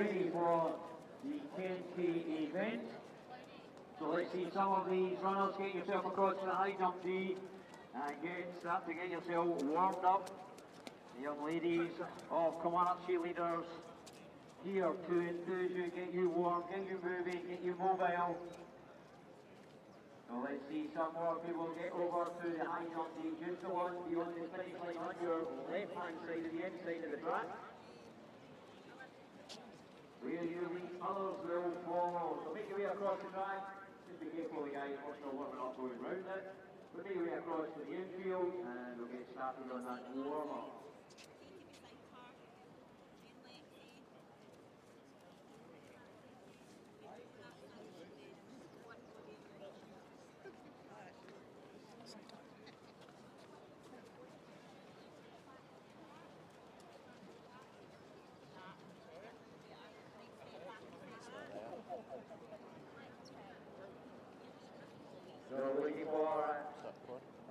ready for the 10K event. So let's see some of these runners get yourself across to the high jump tee and start to get yourself warmed up. The young ladies of Kilmarnock cheerleaders here to enthuse you, get you warm, get you moving, get you mobile. So let's see some more people get over to the high jump tee, just the one beyond the finish line on your left hand side of the inside of the track. Where you lead, others will follow. So make your way across the track. Just be careful, guys, we're still warming up going round it. We'll make your way across to the infield and we'll get started on that warm up. So looking for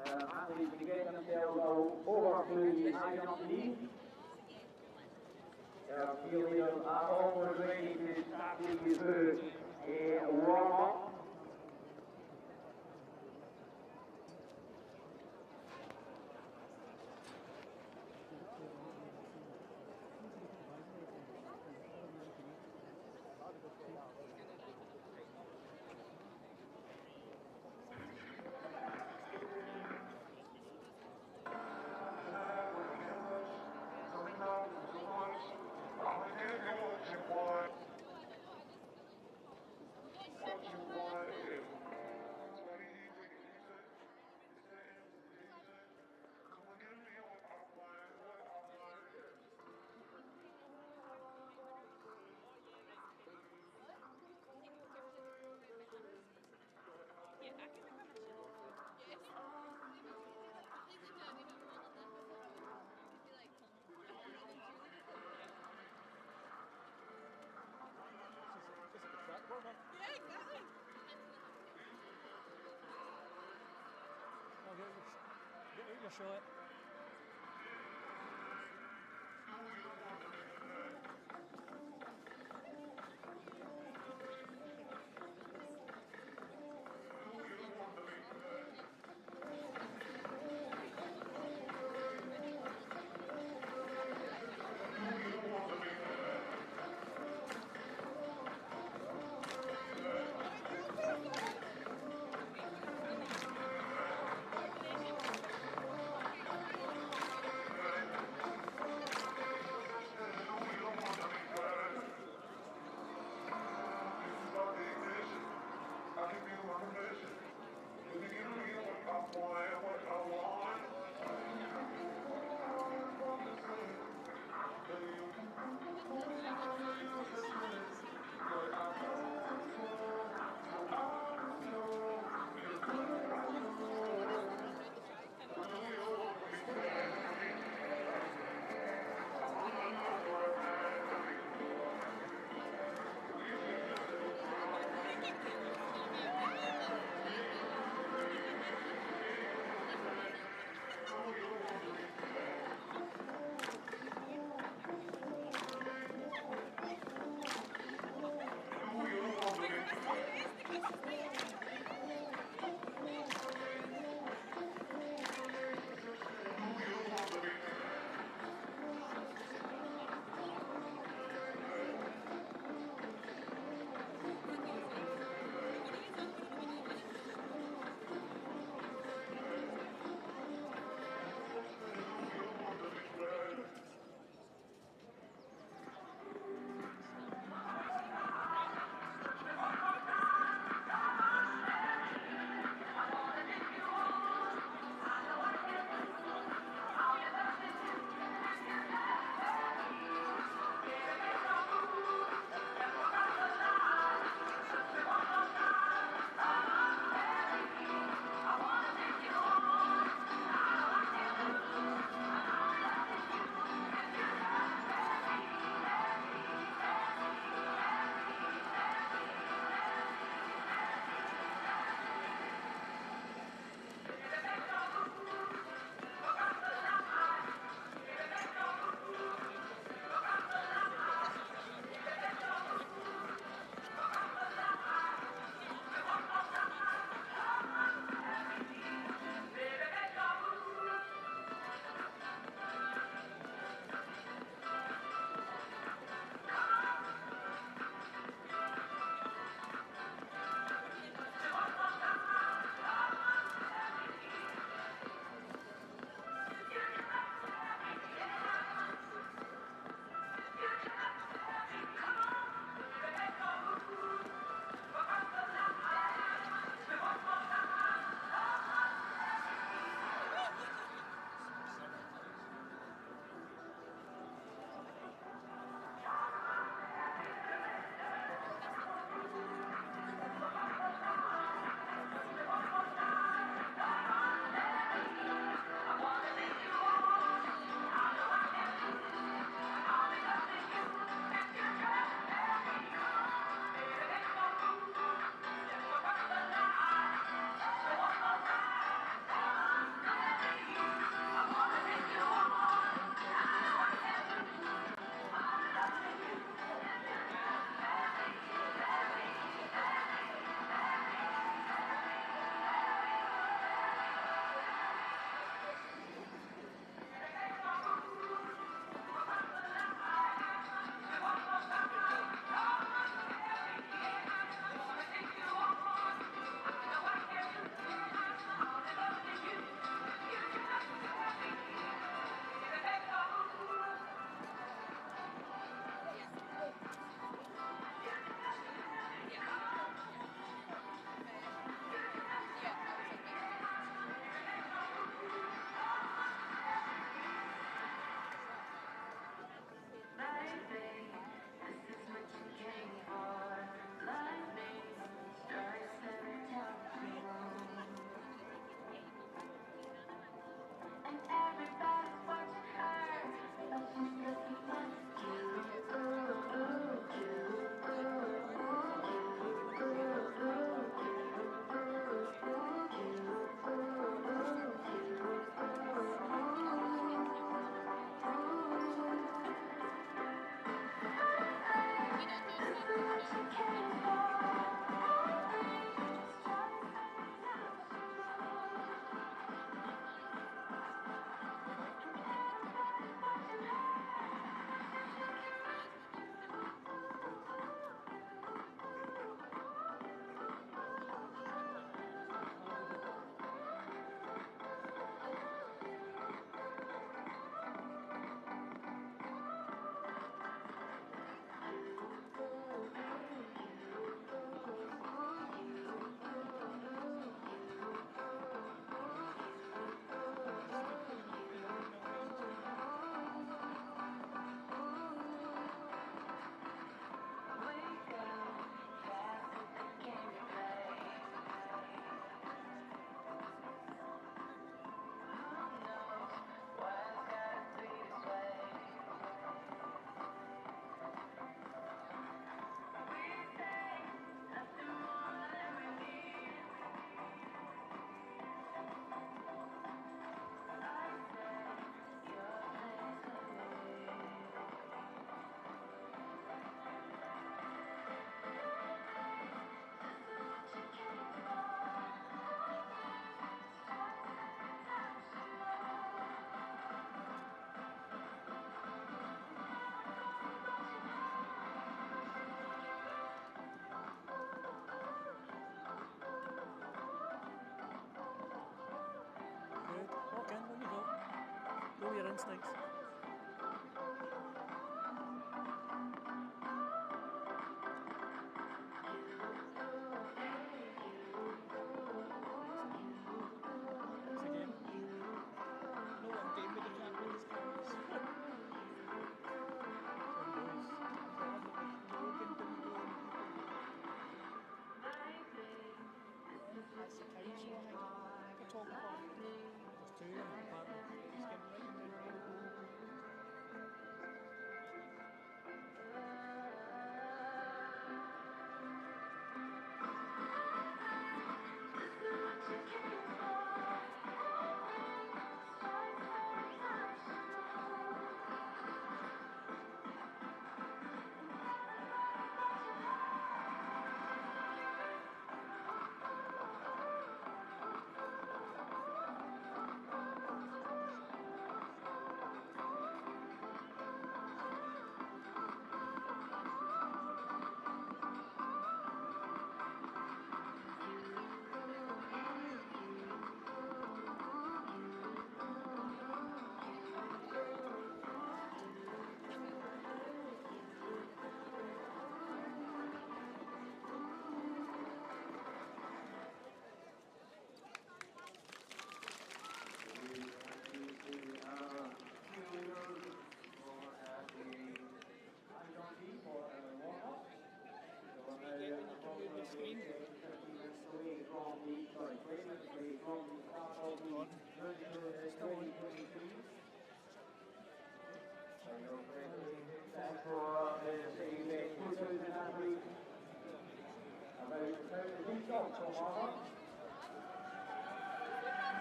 athletes to get themselves over to the high jump tee. Our cheerleaders are almost ready to start taking you through a warm up. Yeah, exactly. Oh, get your shot. instincts.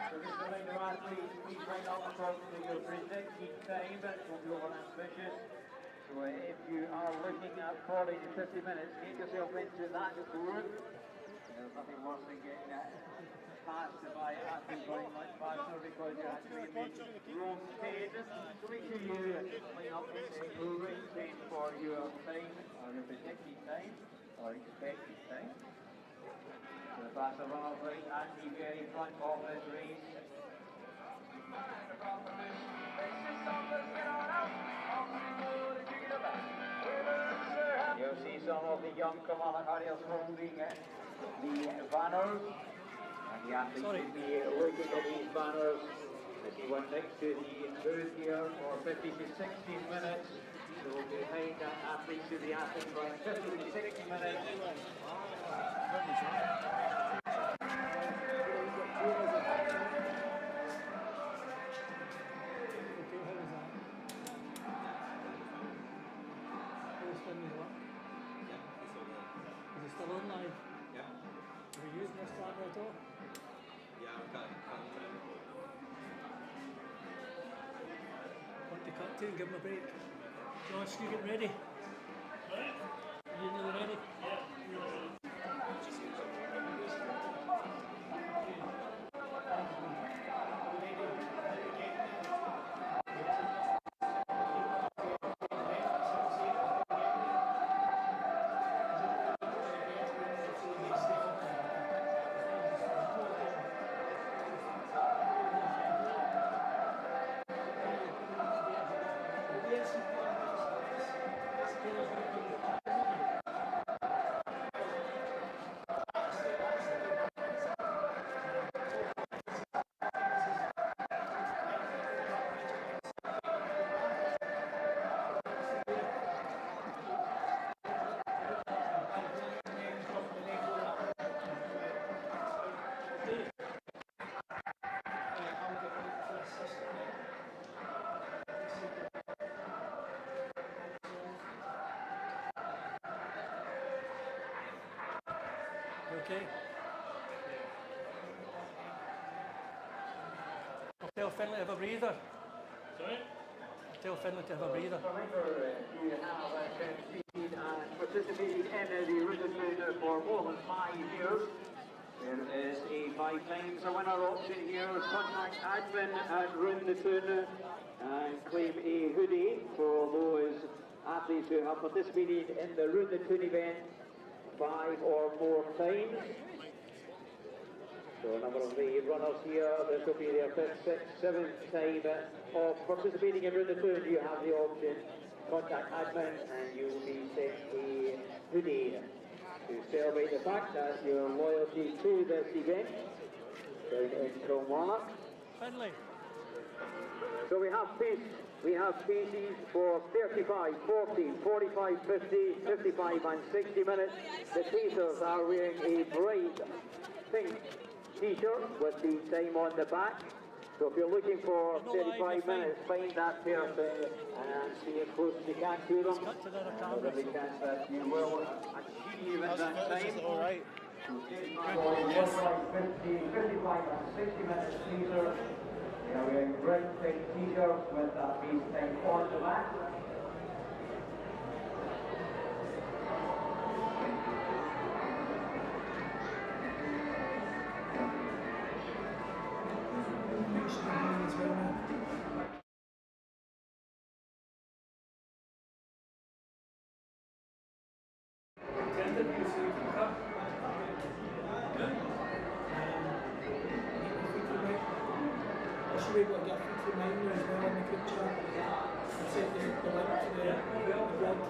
So this is the line of athletes, please line up according to your predicted time, but don't be over ambitious. So if you are looking at 40 to 50 minutes, get yourself into that group. There's nothing worse than getting passed by athletes going much faster because you're actually in the wrong pace. So make sure you line up in the right pace for your time, or your predicted time, or expected time. So the faster runners right at the very front of this race. You'll see some of the young Kilmarnock Harriers holding the banners, and the athletes will be looking at these banners as he went next to the booth here for 50 to 60 minutes. So behind that athletes to the athletes going 50 to 60 minutes. Is it still on live? Yeah. Are we using this camera at all? Yeah, I'm cutting. Want to cut to and give him a break? Josh, you getting ready? Right. Are you nearly ready? Yeah. Okay. I'll tell Finlay to have a breather. Sorry? I'll tell Finlay to have a breather. Remember, you have competed and participated in the Roon the Toon for more than 5 years. There is a 5 times a winner option here. Contact admin at Roon the Toon and claim a hoodie for those athletes who have participated in the Roon the Toon event 5 or more times. So a number of the runners here, this will be their seventh time of participating in Roon the Toon. You have the option, contact admin, and you will be sent a hoodie to celebrate the fact that your loyalty to this event down in Kilmarnock. Finley. So we have species for 35, 40, 45, 50, 55 and 60 minutes. The chasers are wearing a bright pink t-shirt with the time on the back. So if you're looking for 35 minutes, find that person and see as close as you can to them. There's every chance that you will achieve at that time. All right. 45, 50, 55 and 60 minutes teasers. They are wearing bright pink t-shirts with that piece time on the back. Should be able to get a reminder as well in the group chat and send the link to the blog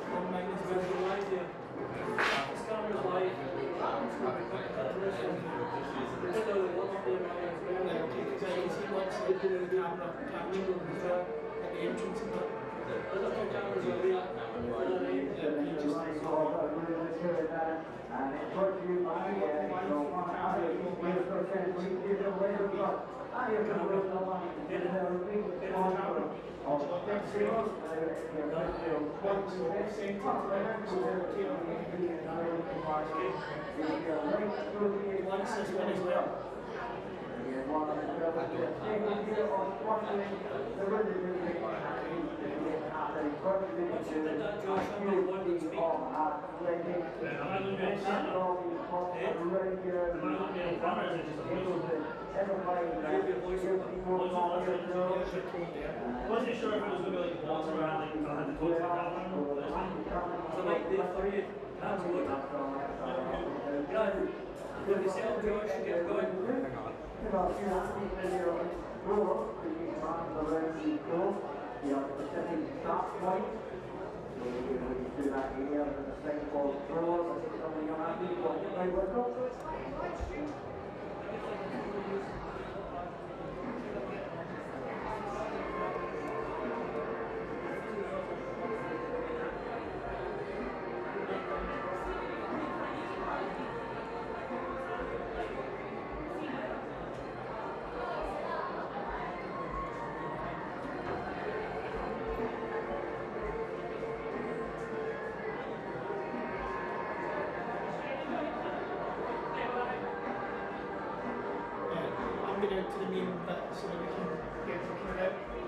online as well. It's camera's live. Okay, because I can see what's looking at the camera captured as well at the entrance and that. Other cameras are real. And it's brought to you by Wasn't sure if it was going to be like walking around like I had to talk about so like the three absolutely yeah when you sell George you get going I'm going to the main bit so that we can get the out.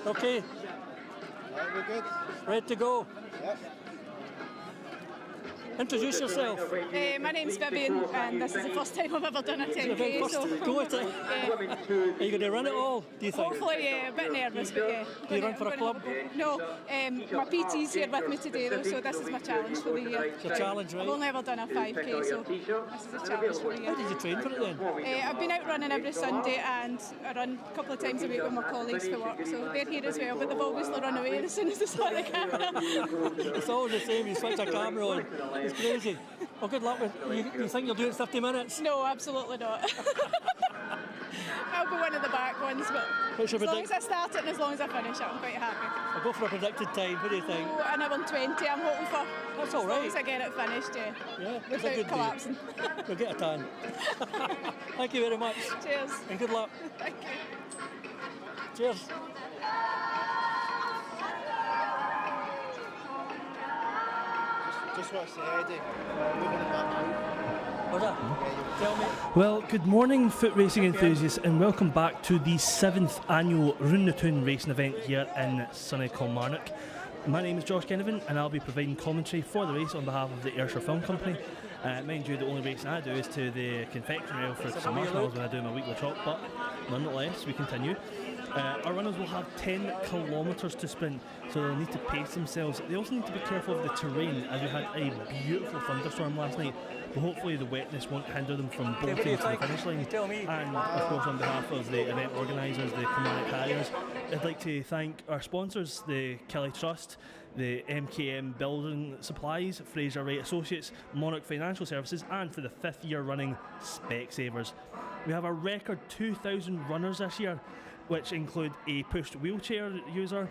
okay Right, we're good. ready to go Yep. Introduce yourself. My name's Vivian, and this is the first time I've ever done a 10k. First, So go at it. Are you going to run it all, do you think? hopefully, a bit nervous, but yeah. Do you run for a club? No, my PT's here with me today though, so this is my challenge for the year. It's your challenge, right? I've only ever done a 5k, so this is a challenge for the year. How did you train for it then? I've been out running every Sunday, and I run a couple of times a week with my colleagues for work, so they're here as well, but they've obviously run away as soon as they saw the camera. It's always the same, you switch a camera on. It's crazy. Well, good luck with you think you'll do it in 50 minutes? No, absolutely not. I'll be one of the back ones, but as long as I start it and as long as I finish it, I'm quite happy. I'll go for a predicted time, what do you think? Oh, an hour and 20 I'm hoping for. That's all right. As long as I get it finished, yeah, it's a without good collapsing. You'll get a tan. Thank you very much. Cheers. And good luck. Thank you. Cheers. Just watch the Eddie. What's that? Tell me. Well, good morning, foot racing enthusiasts, and welcome back to the 7th annual Roon the Toon racing event here in sunny Kilmarnock. My name is Josh Kenovan, and I'll be providing commentary for the race on behalf of the Ayrshire Film Company. Mind you, the only racing I do is to the confectionery aisle for some marshmallows when I do my weekly chop, but nonetheless, we continue. Our runners will have 10 kilometres to sprint, so they'll need to pace themselves. They also need to be careful of the terrain, as we had a beautiful thunderstorm last night, but hopefully the wetness won't hinder them from bolting to the finish line. And of course, on behalf of the event organisers, the Kilmarnock Harriers, I'd like to thank our sponsors, the Kelly Trust, the MKM Building Supplies, Fraser Wright Associates, Monarch Financial Services, and for the 5th year running, Specsavers. We have a record 2,000 runners this year, which include a pushed wheelchair user,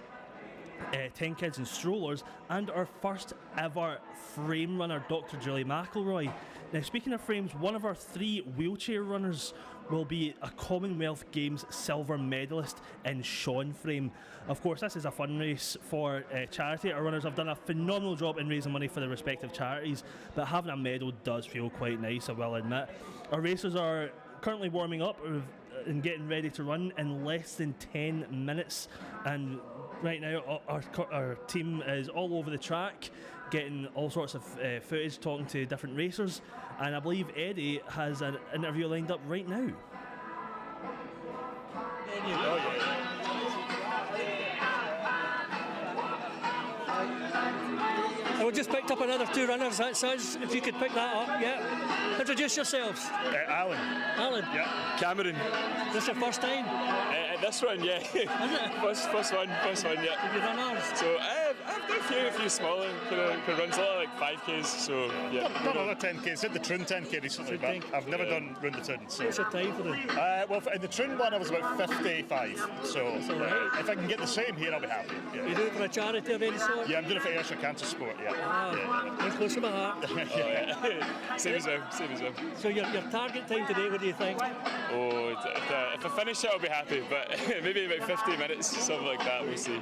10 kids in strollers, and our first ever frame runner, Dr. Julie McElroy. Now, speaking of frames, one of our 3 wheelchair runners will be a Commonwealth Games silver medalist in Sean frame. Of course, this is a fun race for charity. Our runners have done a phenomenal job in raising money for their respective charities, but having a medal does feel quite nice, I will admit. Our racers are currently warming up and getting ready to run in less than 10 minutes, and right now our team is all over the track getting all sorts of footage, talking to different racers, and I believe Eddie has an interview lined up right now. We just picked up another 2 runners, that's us. If you could pick that up, yeah. Introduce yourselves. Alan. Alan? Yeah. Cameron. Is this your first time? This one, yeah. Is it? First one, yeah. Have you done ours? So I've done a few smaller kind of runs, a lot like 5Ks, so yeah. Done other 10Ks, did the Troon 10K recently, but I've never done Roon the Toon. So. What's your time for them? Well, in the Troon one I was about 55, so if I can get the same here I'll be happy. Yeah. You do it for a charity of any sort? Yeah, I'm doing it for Ayrshire Cancer Sport, yeah. That's close to my heart. Same as well. So your target time today, what do you think? Oh, if I finish it I'll be happy, but maybe about 50 minutes, something like that, we'll see.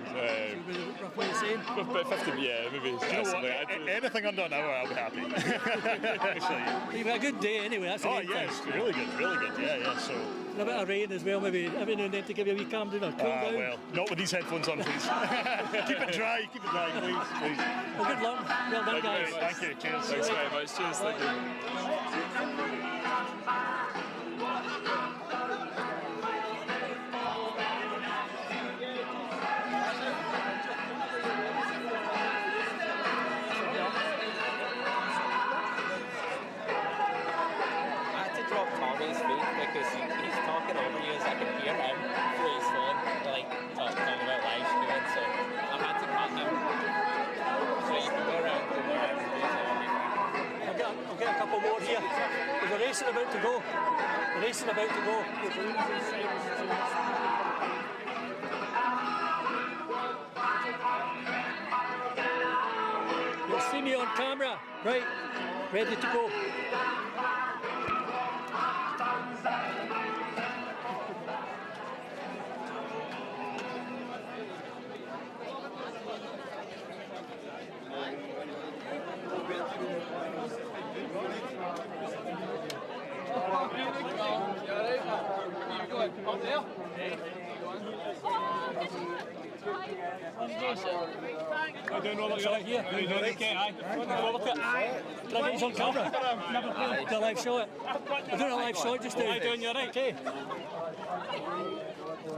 Roughly the same? About 50, yeah, maybe. You know what? Anything under an hour I'll be happy. Actually. You've had a good day anyway, that's the main thing. Yes, really good, yeah, so. And a bit of rain as well, maybe every now and then to give you a wee calm down or cool down. Well, not with these headphones on, please. Keep it dry, please. Well, good luck. Well done, guys. Thank you, cheers. Thanks very much, cheers, thank you. Because he's talking over you as I can hear him through his phone, like talking about live streaming, so I had to cut him. So you can go around and I'll get a couple more here. There's a racing about to go. You'll see me on camera, right? Ready to go. I don't know what's right here. You doing okay? Aye. Can I get you on camera? Do a live shot. We're doing a live shot just now. How you doing? You alright? Okay.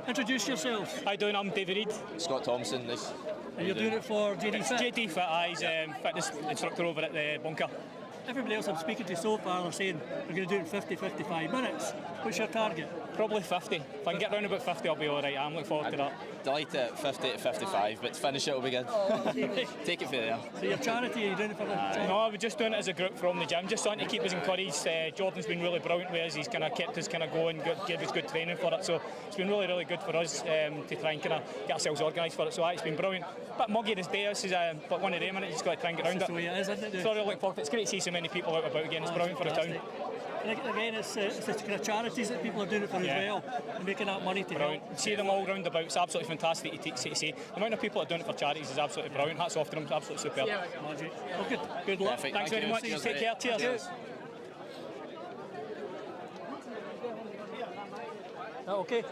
Introduce yourself. How you doing? I'm David Reid. Scott Thompson. This. And you're doing it for JD Fit? JD Fit, he's fitness instructor over at the bunker. Everybody else I'm speaking to so far are saying we're going to do it in 50, 55 minutes. What's your target? Probably 50. If I can get round about 50, I'll be alright. I'm looking forward to that. Delighted at 50 to 55, but to finish it will be good. Take it for there. So your charity, are you doing it for the charity? No, we're just doing it as a group from the gym, just something to keep us encouraged. Jordan's been really brilliant with us. He's kind of kept us kind of going, gave us good training for it. So it's been really, really good for us to try and kind of get ourselves organised for it. So it's been brilliant. But muggy this day, this is but one of them, and you just got to try and get around it. So yeah, isn't it? So really looking forward to it. It's great to see so many people out about again. It's brilliant for the town. And again, it's the kind of charities that people are doing it for as well, and making that money to help. See them all round about. It's absolutely fantastic to see. The amount of people that are doing it for charities is absolutely brilliant. Hats off to them. It's absolutely superb. Magic. Well, good luck. Perfect. Thanks very much. Take care. Cheers. Okay.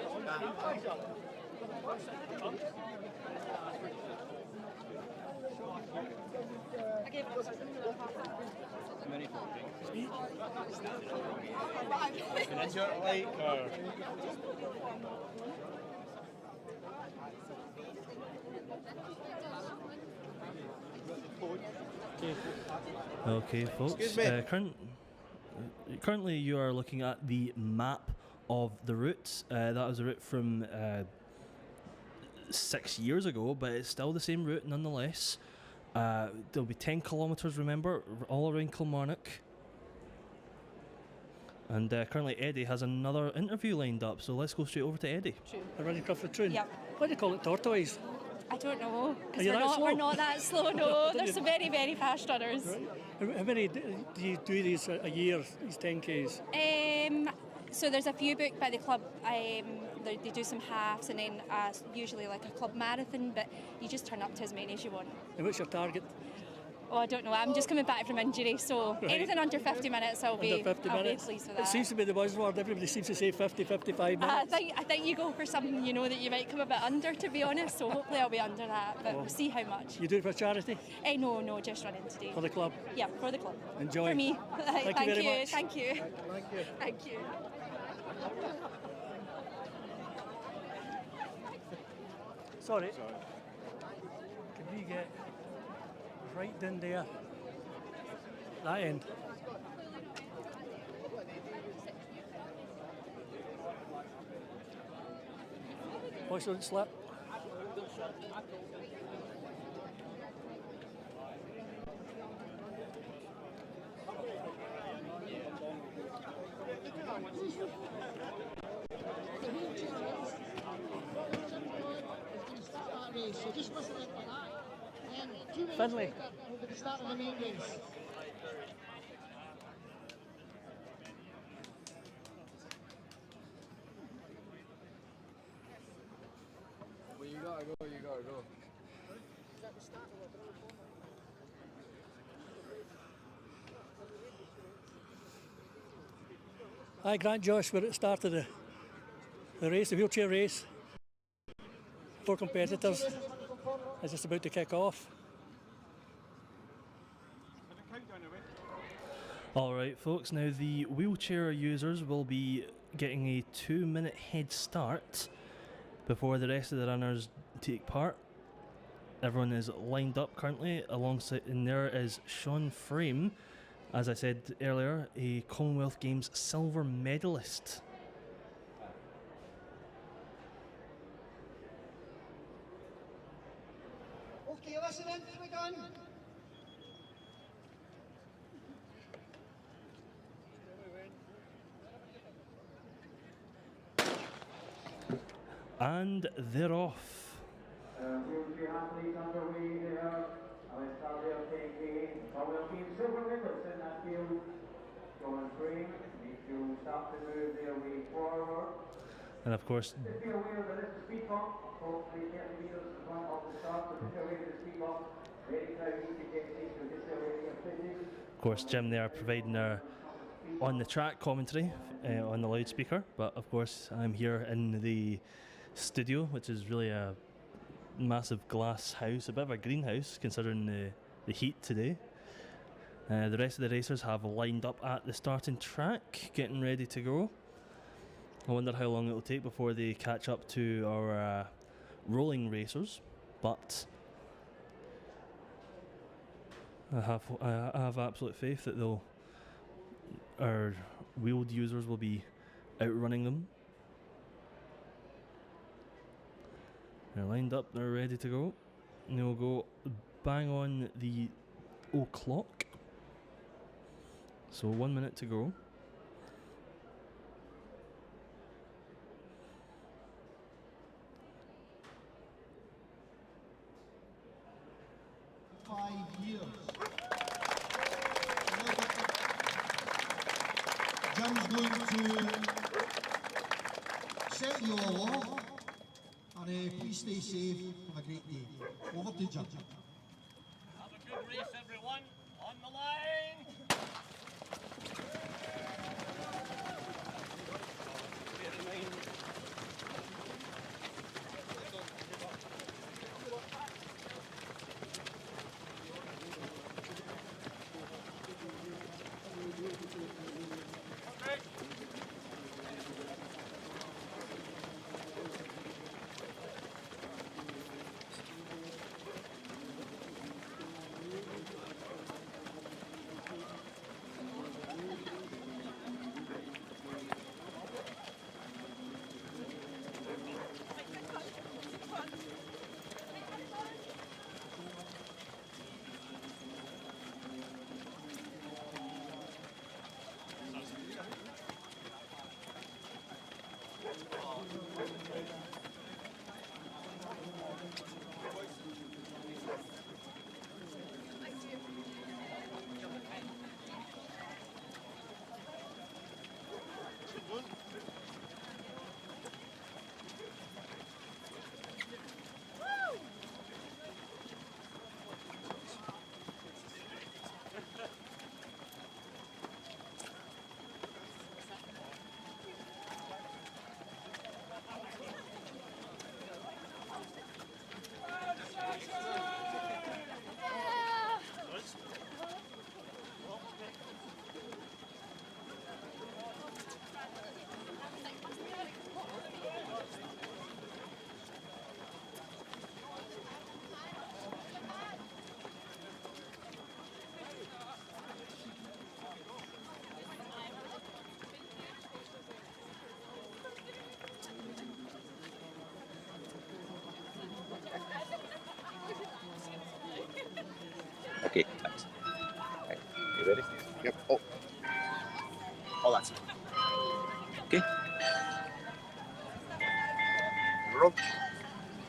Okay, folks. Currently, you are looking at the map of the route. That was a route from 6 years ago, but it's still the same route nonetheless. There'll be 10 kilometres, remember, all around Kilmarnock. And currently Eddie has another interview lined up, so let's go straight over to Eddie. We're running across the Toon? Yep. Why do you call it tortoise? I don't know, Are because you that slow? we're not that slow, no. There's some very, very fast runners. How many do you do these a year, these 10Ks? So there's a few booked by the club. They do some halves and then usually like a club marathon, but you just turn up to as many as you want. And what's your target? Oh, I don't know. I'm just coming back from injury, so Right. anything under 50 minutes, I'll be pleased with that. It seems to be the buzzword. Everybody seems to say 50, 55 minutes. I think you go for something you know that you might come a bit under, to be honest. So hopefully I'll be under that, but we'll see how much. You do it for charity? No, just running today. For the club? Yeah, for the club. Enjoy. For me. Thank you very much. Thank you. Thank you. Thank you. Sorry. Can we get right down there? That end. Watch don't slip. So just whistle it like that. And 2 minutes Finley. later, we'll be starting the main race. Well, you gotta go. Hi, Grant Josh, we're at the start of the race, the wheelchair race. 4 competitors. It's just about to kick off. Alright folks, now the wheelchair users will be getting a 2-minute head start before the rest of the runners take part. Everyone is lined up currently. Alongside in there is Sean Frame, as I said earlier, a Commonwealth Games silver medalist. Okay, listen in to the gun. And they're off. Wheelchair athletes underway there. Alexander taking Commonwealth Games silver medalist in that field. John Frame needs to start to move their way forward. And of course, Just be aware that this is speed bump, approximately 30 metres in front of the start, so just be aware of the speed bump. Very crowded to get to, just be aware of your fitness. of course, Jim there providing their on the track commentary on the loudspeaker. But of course, I'm here in the studio, which is really a massive glass house, a bit of a greenhouse considering the heat today. The rest of the racers have lined up at the starting track, getting ready to go. I wonder how long it will take before they catch up to our rolling racers, but I have absolute faith that our wheeled users will be outrunning them. They're lined up, they're ready to go. And they'll go bang on the o'clock. So 1 minute to go. Years. Jim's going to set you all off, and please stay safe. Have a great day. Over to Jim. Have a good race, everyone. On the line. Okay, thanks. Okay, you ready? Yep. Oh, that's it. Okay.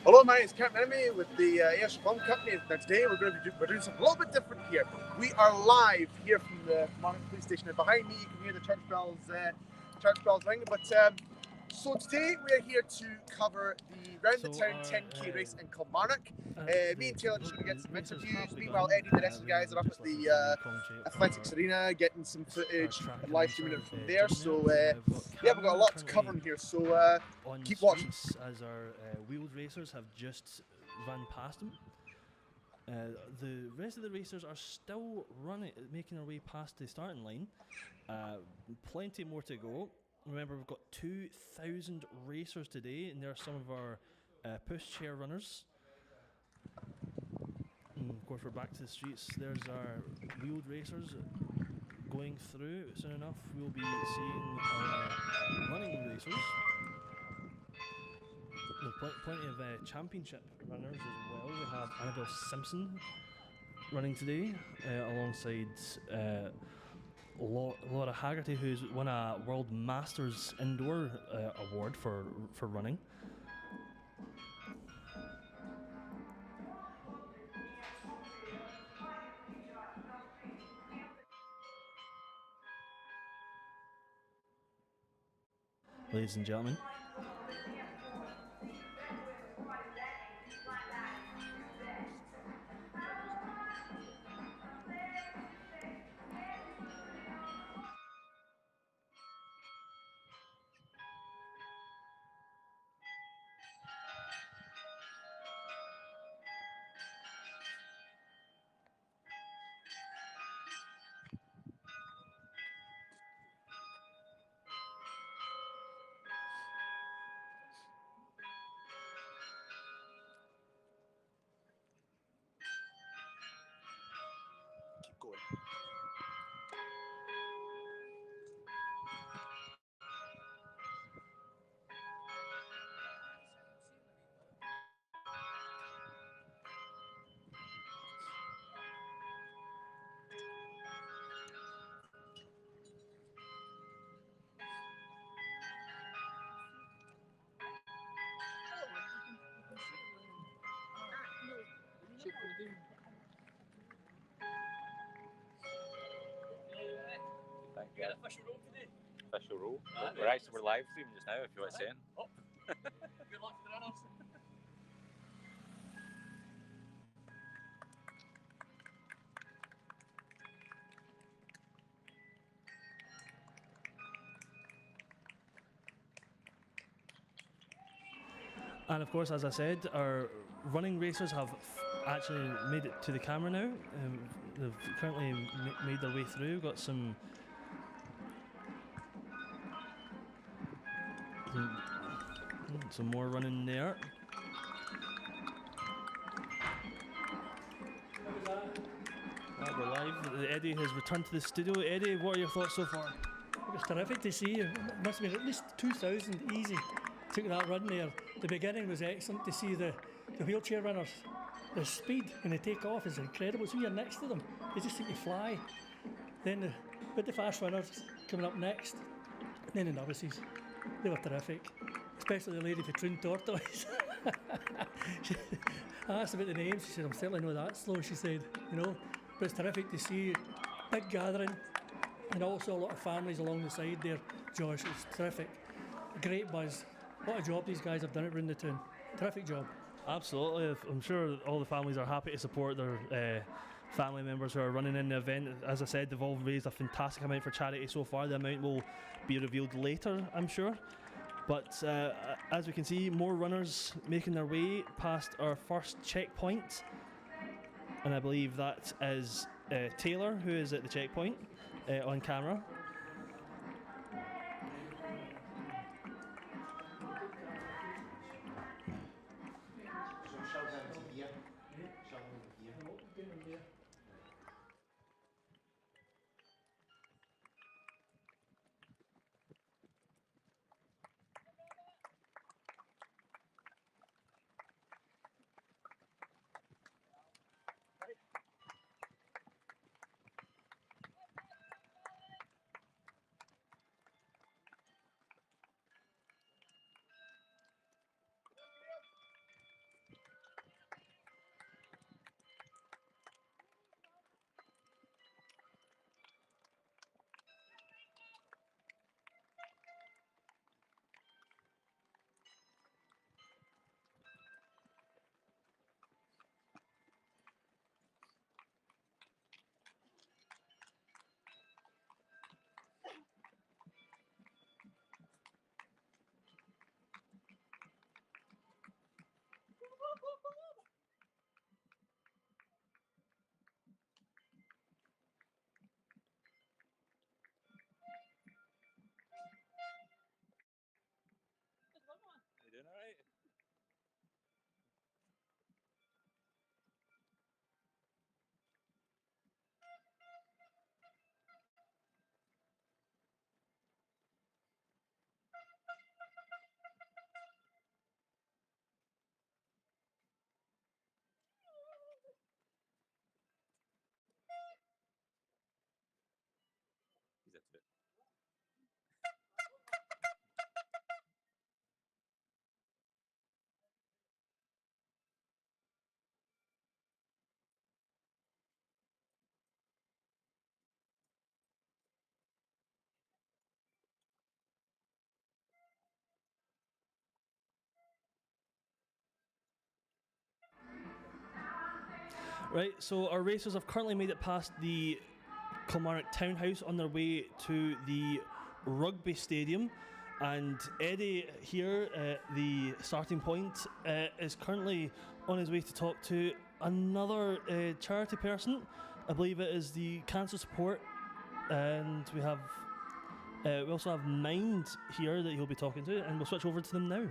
Hello, my name is Captain Enemy with the Airship Film Company. And today we're doing something a little bit different here. We are live here from the Kilmarnock police station, and behind me you can hear the church bells ringing. But so today we are here to cover the Round the Town 10k race in Kilmarnock. Me and Taylor just going to get some interviews. Meanwhile, Eddie and the rest of the guys are up at the Athletics Arena getting some footage and live streaming it from there. So yeah, we've got a lot to cover in here. So keep watching. As our wheeled racers have just run past them. The rest of the racers are still making their way past the starting line. Plenty more to go. Remember, we've got 2,000 racers today, and there are some of our pushchair runners. And of course, we're back to the streets. There's our wheeled racers going through. Soon enough, we'll be seeing our running racers. There's plenty of championship runners as well. We have Annabelle Simpson running today, alongside Laura Haggerty, who's won a World Masters Indoor award for running. Ladies and gentlemen, Thank you. Official roll. We're live streaming just now if you want to say it. Good luck to the runners. And of course, as I said, our running racers have actually made it to the camera now. They've currently made their way through. Got some more running there. We're live. Eddie has returned to the studio. Eddie, what are your thoughts so far? It was terrific to see. It must have been at least 2,000 easy. Took that run there. The beginning was excellent to see the wheelchair runners. The speed and the take off is incredible. So when you're next to them, they just seem to fly. Then with the fast runners coming up next, then the novices, they were terrific. Especially the lady for Troon Tortoise. I asked about the names. She said, "I'm certainly not that slow," she said, you know. But it's terrific to see big gathering and also a lot of families along the side there, Josh. It's terrific. A great buzz. What a job these guys have done at Roon the Toon. Terrific job. Absolutely. I'm sure all the families are happy to support their family members who are running in the event. As I said, they've all raised a fantastic amount for charity so far. The amount will be revealed later, I'm sure. But as we can see, more runners making their way past our first checkpoint. And I believe that is Taylor, who is at the checkpoint on camera. You doing all right? He's up to it. Right, so our racers have currently made it past the Kilmarnock Townhouse on their way to the rugby stadium, and Eddie here at the starting point is currently on his way to talk to another charity person. I believe it is the cancer support, and we also have Mind here that he'll be talking to, and we'll switch over to them now.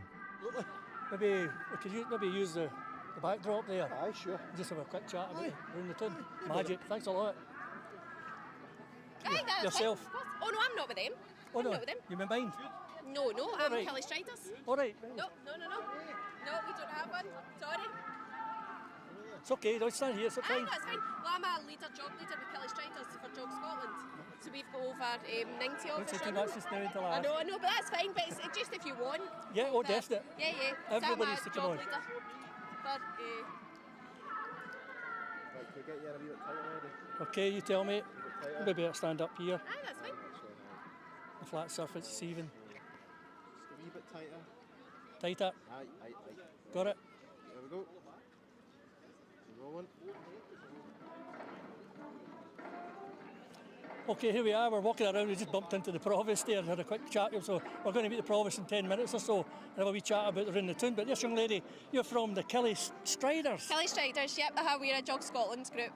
Maybe we could maybe use the backdrop there. Aye, sure. Just have a quick chat about Roon the Toon. Magic. Thanks a lot. Aye, that's Yourself. fine. Oh no, I'm not with them. Oh no, I'm not with them. you mean Mind? No, I'm right. Kelly Striders. All right. No, we don't have one. Sorry. It's okay, don't stand here, it's Aye, fine. no, it's fine. Well, I'm a jog leader with Kelly Striders for Jog Scotland. So we've got over 90 of us. That's just now until I know, but that's fine. But it's just if you want. Yeah, definitely. Yeah. So I'm a Everybody needs to come jog on. leader for, we get you a wee bit tighter, Eddie? Okay, you tell me. tighter? Maybe better stand up here. Aye, that's fine. The flat surface is even. Just a wee bit tighter. Tighter. Aye. Got it. There we go. Rolling. Okay, here we are. We're walking around. We just bumped into the Provost there and had a quick chat. So we're going to meet the Provost in 10 minutes or so and have a wee chat about the Roon the Toon. But this young lady, you're from the Striders. Striders, yep. We're a Jog Scotland group.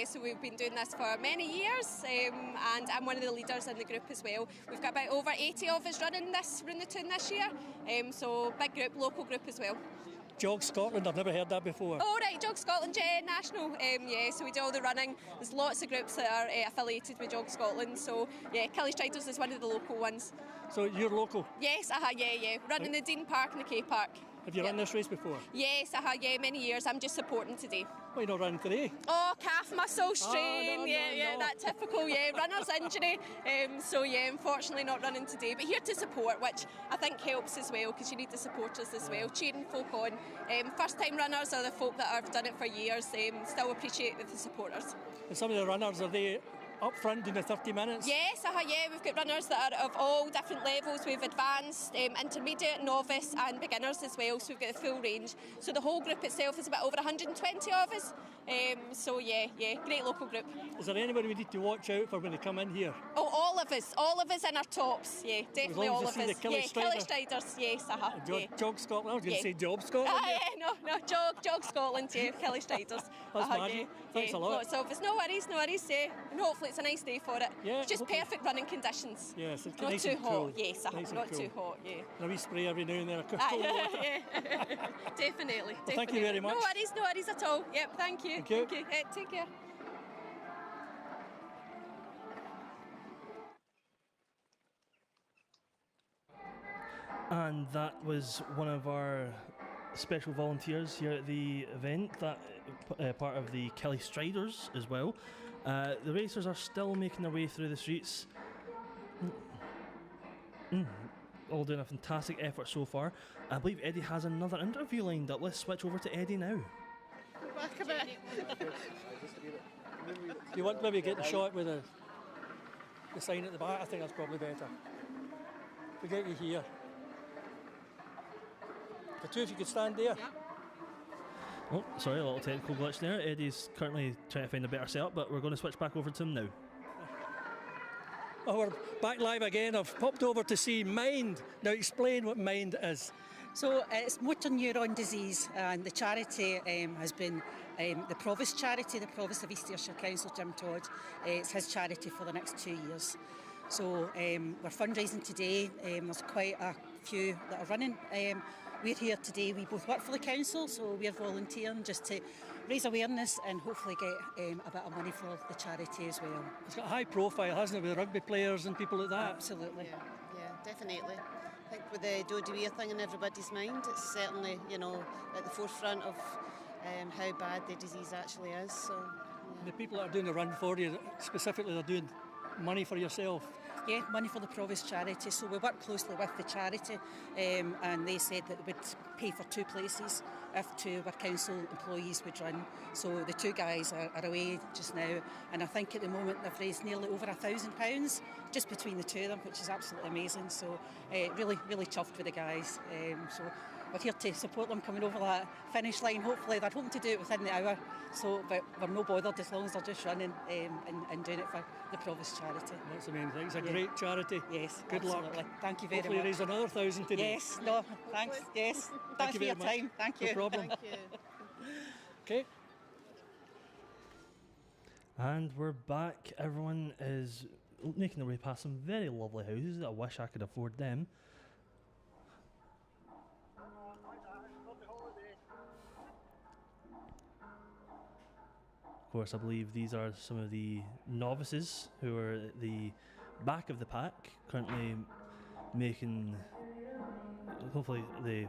So we've been doing this for many years, and I'm one of the leaders in the group as well. We've got about over 80 of us running this Roon the Toon this year. So big group, local group as well. Jog Scotland, I've never heard that before. Oh right, Jog Scotland, yeah, national. So we do all the running. There's lots of groups that are affiliated with Jog Scotland. So yeah, Striders is one of the local ones. So you're local? Yes, yeah. Running the Dean Park and the K Park. Have you run this race before? Yes, yeah, many years. I'm just supporting today. Why not running today? Oh, calf muscle strain, no, that typical, runner's injury. So unfortunately not running today, but here to support, which I think helps as well, because you need the supporters as well, cheering folk on. First time runners are the folk that have done it for years, still appreciate the supporters. And some of the runners, are they up front in the 30 minutes? Yes, we've got runners that are of all different levels. We've advanced, intermediate, novice and beginners as well, so we've got the full range. So the whole group itself is about over 120 of us. Great local group. Is there anybody we need to watch out for when they come in here? Oh, all of us in our tops, definitely all of us. Kelly Striders, yes, Jog Scotland, I was going to say Job Scotland. No, Jog Scotland, Kelly Striders. That's magic. Thanks a lot. Lots of us, no worries, and hopefully it's a nice day for it. Yeah, it's just perfect running conditions. Yes, it's not nice too and hot, cool. yes, nice not cool. too hot, And a wee spray every now and then, cold water. Definitely. Well, thank you very much. No worries at all. Yep, thank you. Thank you. Take care. And that was one of our special volunteers here at the event, that part of the Kelly Striders as well. The racers are still making their way through the streets. All doing a fantastic effort so far. I believe Eddie has another interview lined up. Let's switch over to Eddie now. Back a bit. Do you want to maybe get the shot with the sign at the back? I think that's probably better. We get you here. The two of you could stand there. Oh, sorry, a little technical glitch there. Eddie's currently trying to find a better setup, but we're going to switch back over to him now. Oh, we're back live again. I've popped over to see Mind. Now explain what Mind is. So it's motor neuron disease, and the charity has been the Provost charity, the Provost of East Ayrshire Council, Jim Todd. It's his charity for the next 2 years. So we're fundraising today. There's quite a few that are running. We're here today. We both work for the council, so we're volunteering just to raise awareness and hopefully get a bit of money for the charity as well. It's got a high profile, hasn't it, with rugby players and people like that? Absolutely. Yeah, definitely. I think with the Dodie Weir thing in everybody's mind, it's certainly, at the forefront of how bad the disease actually is. So, And the people that are doing the run for you, specifically, they're doing money for yourself. Yeah, money for the Provost charity. So we work closely with the charity, and they said that they would pay for 2 places if 2 of our council employees would run. So the 2 guys are away just now, and I think at the moment they've raised nearly over £1,000 just between the 2 of them, which is absolutely amazing. So really chuffed with the guys. So we're here to support them coming over that finish line. Hopefully they're hoping to do it within the hour. So, but we're no bothered as long as they're just running and doing it for the Provost charity. That's amazing. It's a great charity. Yes, good absolutely. luck. Thank you very Hopefully much. raise another 1,000 today. Yes, no, thanks. Yes, thanks for your time. Thank you. No problem. Thank you. Okay. And we're back. Everyone is making their way past some very lovely houses. I wish I could afford them. Of course, I believe these are some of the novices who are at the back of the pack, currently making, hopefully, the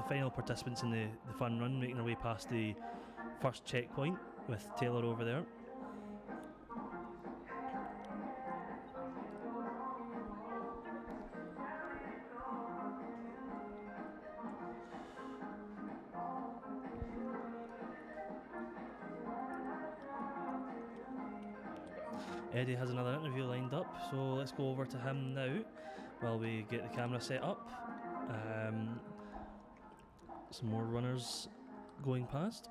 final participants in the fun run, making their way past the first checkpoint with Taylor over there. Eddie has another interview lined up, so let's go over to him now while we get the camera set up. Some more runners going past.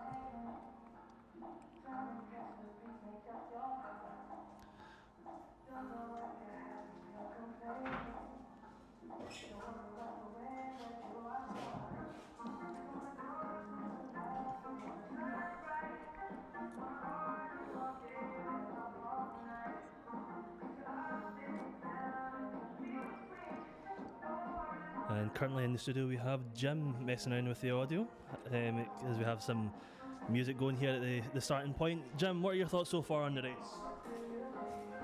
And currently in the studio we have Jim messing around with the audio, as we have some music going here at the starting point. Jim, what are your thoughts so far on the race?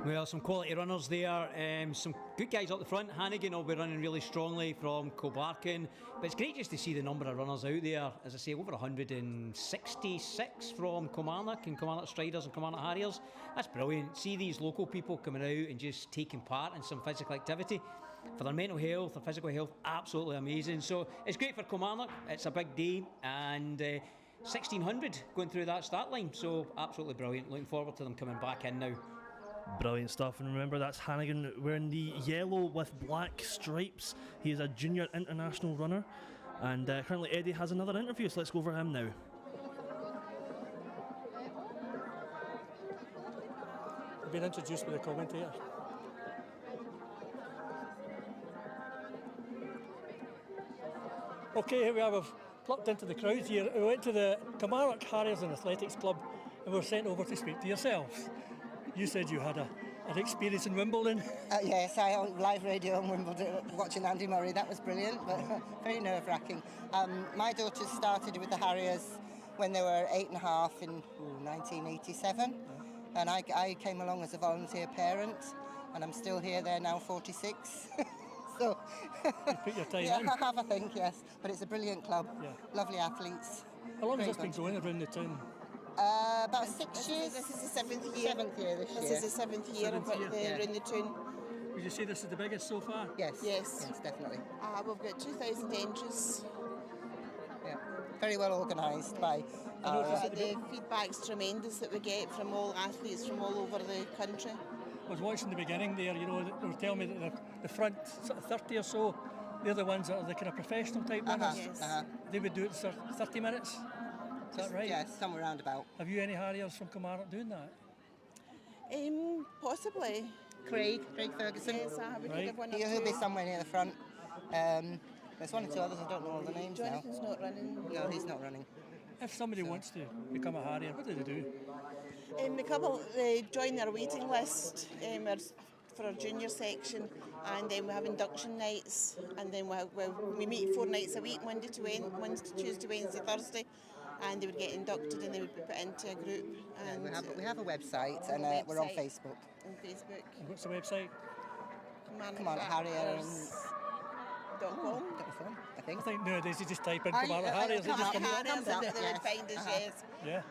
Well, some quality runners there, some good guys up the front. Hannigan will be running really strongly from Kilmarnock, but it's great just to see the number of runners out there. As I say, over 166 from Kilmarnock and Kilmarnock Striders and Kilmarnock Harriers. That's brilliant. See these local people coming out and just taking part in some physical activity. For their mental health, their physical health, absolutely amazing. So it's great for Kilmarnock. It's a big day, and 1,600 going through that start line. So absolutely brilliant. Looking forward to them coming back in now. Brilliant stuff, and remember that's Hannigan wearing the yellow with black stripes. He is a junior international runner, and currently Eddie has another interview, so let's go over him now. I've been introduced by the commentator. Okay, here we are, we've plucked into the crowd here. We went to the Kilmarnock Harriers and Athletics Club and we were sent over to speak to yourselves. You said you had an experience in Wimbledon. Yes, I on live radio in Wimbledon watching Andy Murray. That was brilliant, but very nerve-wracking. My daughters started with the Harriers when they were 8.5 in 1987, and I came along as a volunteer parent, and I'm still here. They're now 46. So, you put your time yeah, in. I have, I think, yes. But it's a brilliant club. Yeah. Lovely athletes. How long has this been going around the town? About 6 years. This is the 7th year. 7th year this year. This is the 7th year of the Roon the Toon. Would you say this is the biggest so far? Yes. Yes. Yes, definitely. We've got 2,000 entries. Yeah. Very well organised by the feedback's tremendous that we get from all athletes from all over the country. I was watching the beginning there, you know, they were telling me that the front sort of 30 or so, they're the ones that are the kind of professional type runners. Yes. They would do it in 30 minutes. Is that right? Yes, somewhere round about. Have you any Harriers from Kilmarnock doing that? Possibly. Craig Ferguson. Yes, I would have one or He'll be two. somewhere near the front. There's one or two others, I don't know all the names Jonathan's not running. No, he's not running. If somebody wants to become a Harrier, what do they do? The couple join our waiting list for our junior section, and then we have induction nights, and then we meet 4 nights a week, Monday, Tuesday, Wednesday, Thursday, and they would get inducted and they would be put into a group. And we have a website, and we're on Facebook. On Facebook. And what's the website? Kilmarnock Harriers. .com. I think nowadays you just type in Kilmarnock Harriers, they just come up. They would find us, yes. Yeah.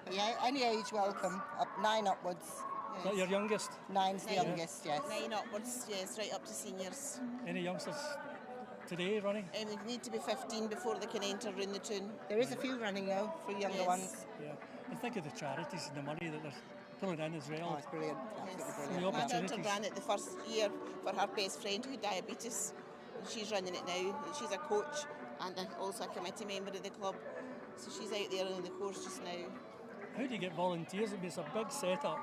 But yeah, any age welcome, 9 upwards. Is that your youngest? 9's the youngest, yes. 9 upwards, yes, right up to seniors. Any youngsters today running? They need to be 15 before they can enter Roon the Toon. There is a few running though, for younger ones. Yeah, and think of the charities and the money that they're pulling in as well. Oh, it's brilliant, absolutely brilliant. The My daughter opportunities. ran it the first year for her best friend who had diabetes. She's running it now. She's a coach and also a committee member of the club. So she's out there on the course just now. How do you get volunteers? I mean, it's a big setup.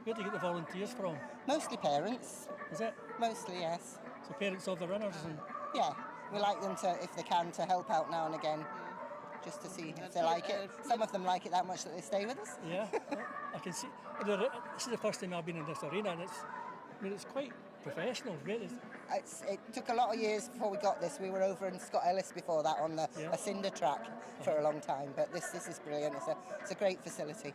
Where do you get the volunteers from? Mostly parents. Is it? Mostly, yes. So parents of the runners? And yeah, we like them to, if they can, to help out now and again, just to see if they like it. Some of them like it that much that they stay with us. Yeah, I can see. This is the first time I've been in this arena, and it's quite professional, really. It took a lot of years before we got this. We were over in Scott Ellis before that on a cinder track for a long time, but this is brilliant. It's a great facility.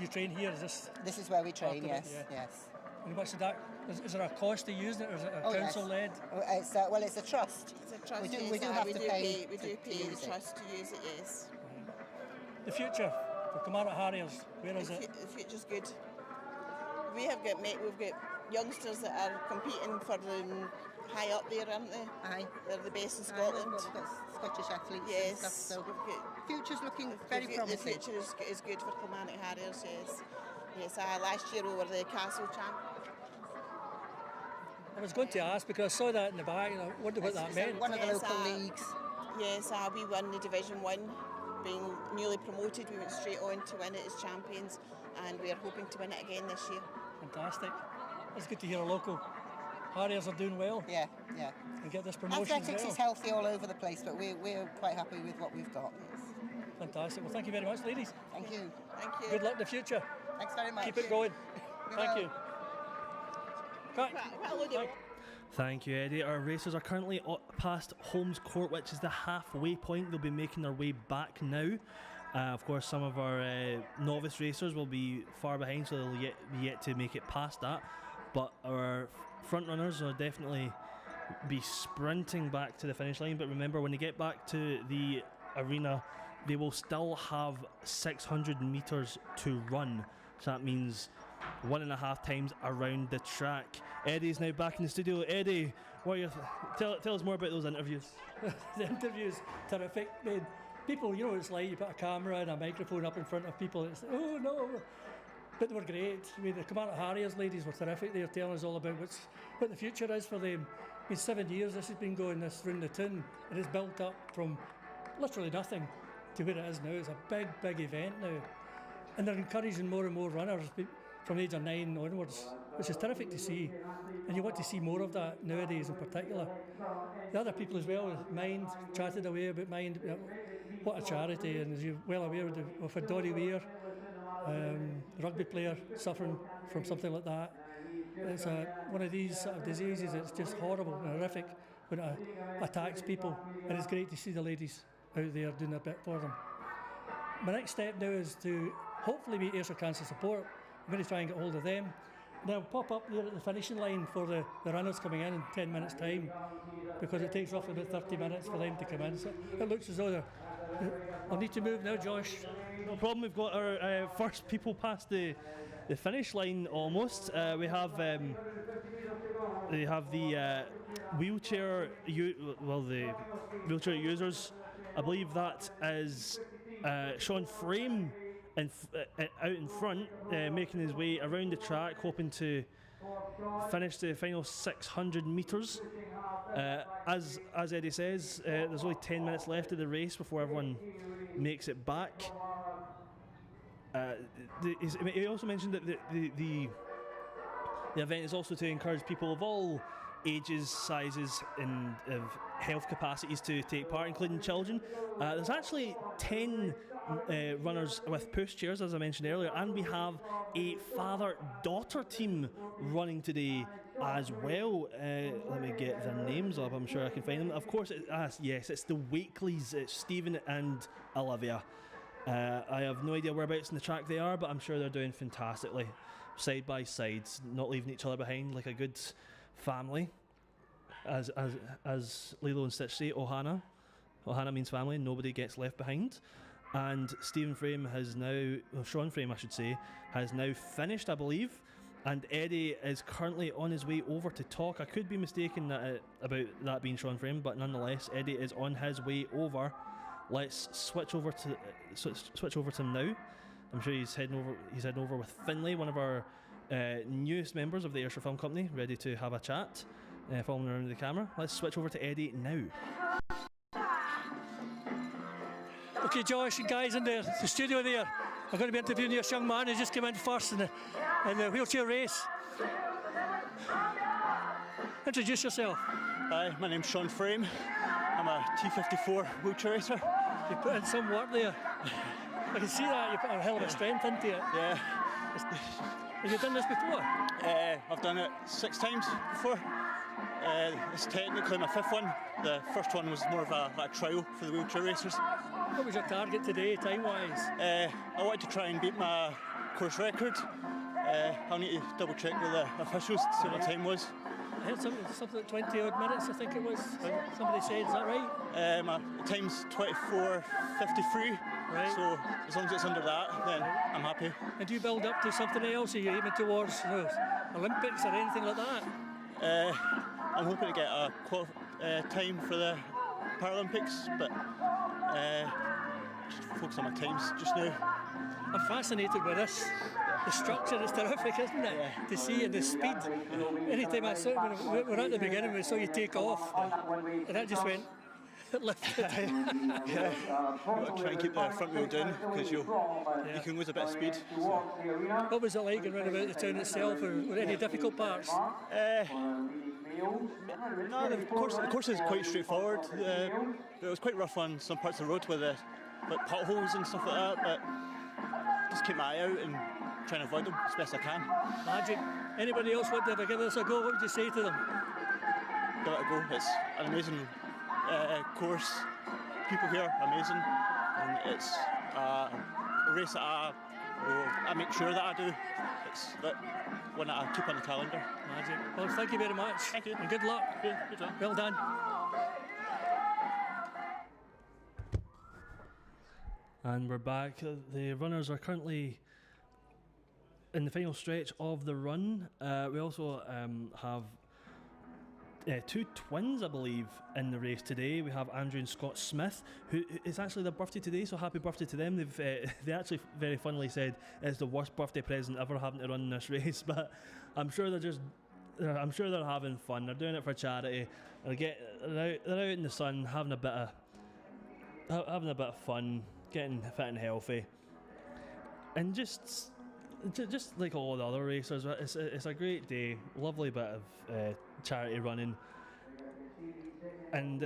You train here? Is this? This is where we train. Yes, yes. And what's that? Is there a cost to using it, or is it a council led? It's a trust. It's a trust. We do have to pay. We do pay the trust to use it. Yes. The future for Kilmarnock Harriers, where is it? The future's good. We've got youngsters that are competing for the high up there, aren't they? Aye. They're the best in Scotland. We've got Scottish athletes yes. and stuff, so future's looking very promising. The future is good for Kilmarnock Harriers, yes. Yes, last year we were the Castle champ. I was going to ask because I saw that in the back and I wondered what that meant. One of the local leagues. Yes, we won the Division 1. Being newly promoted, we went straight on to win it as champions, and we are hoping to win it again this year. Fantastic. It's good to hear a local. Harriers are doing well. Yeah. And get this promotion Athletics as well. is healthy all over the place, but we're quite happy with what we've got. Yes. Fantastic. Well, thank you very much, ladies. Thank you. Thank you. Good luck in the future. Thanks very much. Keep it going. Thank you. Thank you, Eddie. Our racers are currently past Holmes Court, which is the halfway point. They'll be making their way back now. Of course, some of our novice racers will be far behind, so they'll be yet to make it past that. But our front runners will definitely be sprinting back to the finish line. But remember, when they get back to the arena, they will still have 600 metres to run. So that means 1.5 times around the track. Eddie's now back in the studio. Eddie, what are your tell us more about those interviews. The interviews, terrific. Man, people, you know what it's like, you put a camera and a microphone up in front of people and it's like, oh no. But they were great. I mean, the Kilmarnock Harriers ladies were terrific. They were telling us all about what the future is for them. I mean, 7 years this has been going, this Roon the Toon, and it's built up from literally nothing to where it is now. It's a big, big event now. And they're encouraging more and more runners from age of 9 onwards, which is terrific to see. And you want to see more of that nowadays in particular. The other people as well, Mind, chatted away about Mind. What a charity, and as you're well aware, we've had Dory Weir, rugby player, suffering from something like that. It's one of these sort of diseases that's just horrible and horrific when it attacks people, and it's great to see the ladies out there doing a bit for them. My next step now is to hopefully meet Ayrshire Cancer Support. I'm going to try and get hold of them. And I'll pop up there at the finishing line for the runners coming in 10 minutes' time, because it takes roughly about 30 minutes for them to come in. So it looks as though I'll need to move now, Josh. No problem, we've got our first people past the finish line almost. We have the wheelchair users. I believe that is Sean Frame out in front, making his way around the track, hoping to finish the final 600 metres. As Eddie says, there's only 10 minutes left of the race before everyone makes it back. He also mentioned that the event is also to encourage people of all ages, sizes and of health capacities to take part, including children. There's actually 10 runners with pushchairs, as I mentioned earlier, and we have a father-daughter team running today as well. Let me get their names up, I'm sure I can find them. Of course, yes, it's the Wakeleys. It's Stephen and Olivia. I have no idea whereabouts in the track they are, but I'm sure they're doing fantastically, side by side, not leaving each other behind, like a good family. As Lilo and Stitch say, Ohana means family, nobody gets left behind. And Sean Frame has now finished, I believe, and Eddie is currently on his way over to talk. I could be mistaken about that being Sean Frame, but nonetheless, Eddie is on his way over. Let's switch over to him now. I'm sure he's heading over with Finlay, one of our newest members of the Ayrshire Film Company, ready to have a chat, following around the camera. Let's switch over to Eddie now. Okay, Josh, and guys in the studio there, I'm going to be interviewing this young man who just came in first in the wheelchair race. Introduce yourself. Hi, my name's Sean Frame. I'm a T54 wheelchair racer. You put in some work there. I can see that, you put a hell of a strength into it. Yeah. Have you done this before? I've done it 6 times before. It's technically my 5th one. The first one was more of a trial for the wheelchair racers. What was your target today, time-wise? I wanted to try and beat my course record. I'll need to double check with the officials to see what my time was. I heard something like 20 odd minutes, I think it was. Somebody said, is that right? My time's 24:53. Right. So as long as it's under that, then I'm happy. And do you build up to something else? Are you aiming towards Olympics or anything like that? I'm hoping to get a time for the Paralympics, but just focus on my times just now. I'm fascinated with this. the structure is terrific, isn't it? To see the speed. Anytime I saw it, when we're at the beginning, we saw you take off, and that just went. It lifted. Yeah, try and keep the front wheel down because you can lose a bit of speed. So. What was it like in round about the town itself? Were any difficult parts? No, the course is quite straightforward. It was quite rough on some parts of the road with like potholes and stuff like that, but just keep my eye out and try and avoid them as best I can. Magic. Anybody else want to ever give this a go? What would you say to them? Give it a go. It's an amazing course. People here are amazing, and it's a race that I make sure that I do. It's one that I keep on the calendar. Magic. Well, thank you very much. Thank you. And good luck. Yeah, good job. Well done. And we're back. The runners are currently in the final stretch of the run. We also have two twins, I believe, in the race today. We have Andrew and Scott Smith, who is actually their birthday today, so happy birthday to them. They actually very funnily said it's the worst birthday present ever having to run this race, but I'm sure they're having fun. They're doing it for charity. They're out in the sun, having a bit of fun, getting fit and healthy, and just like all the other racers, it's a great day, lovely bit of charity running, and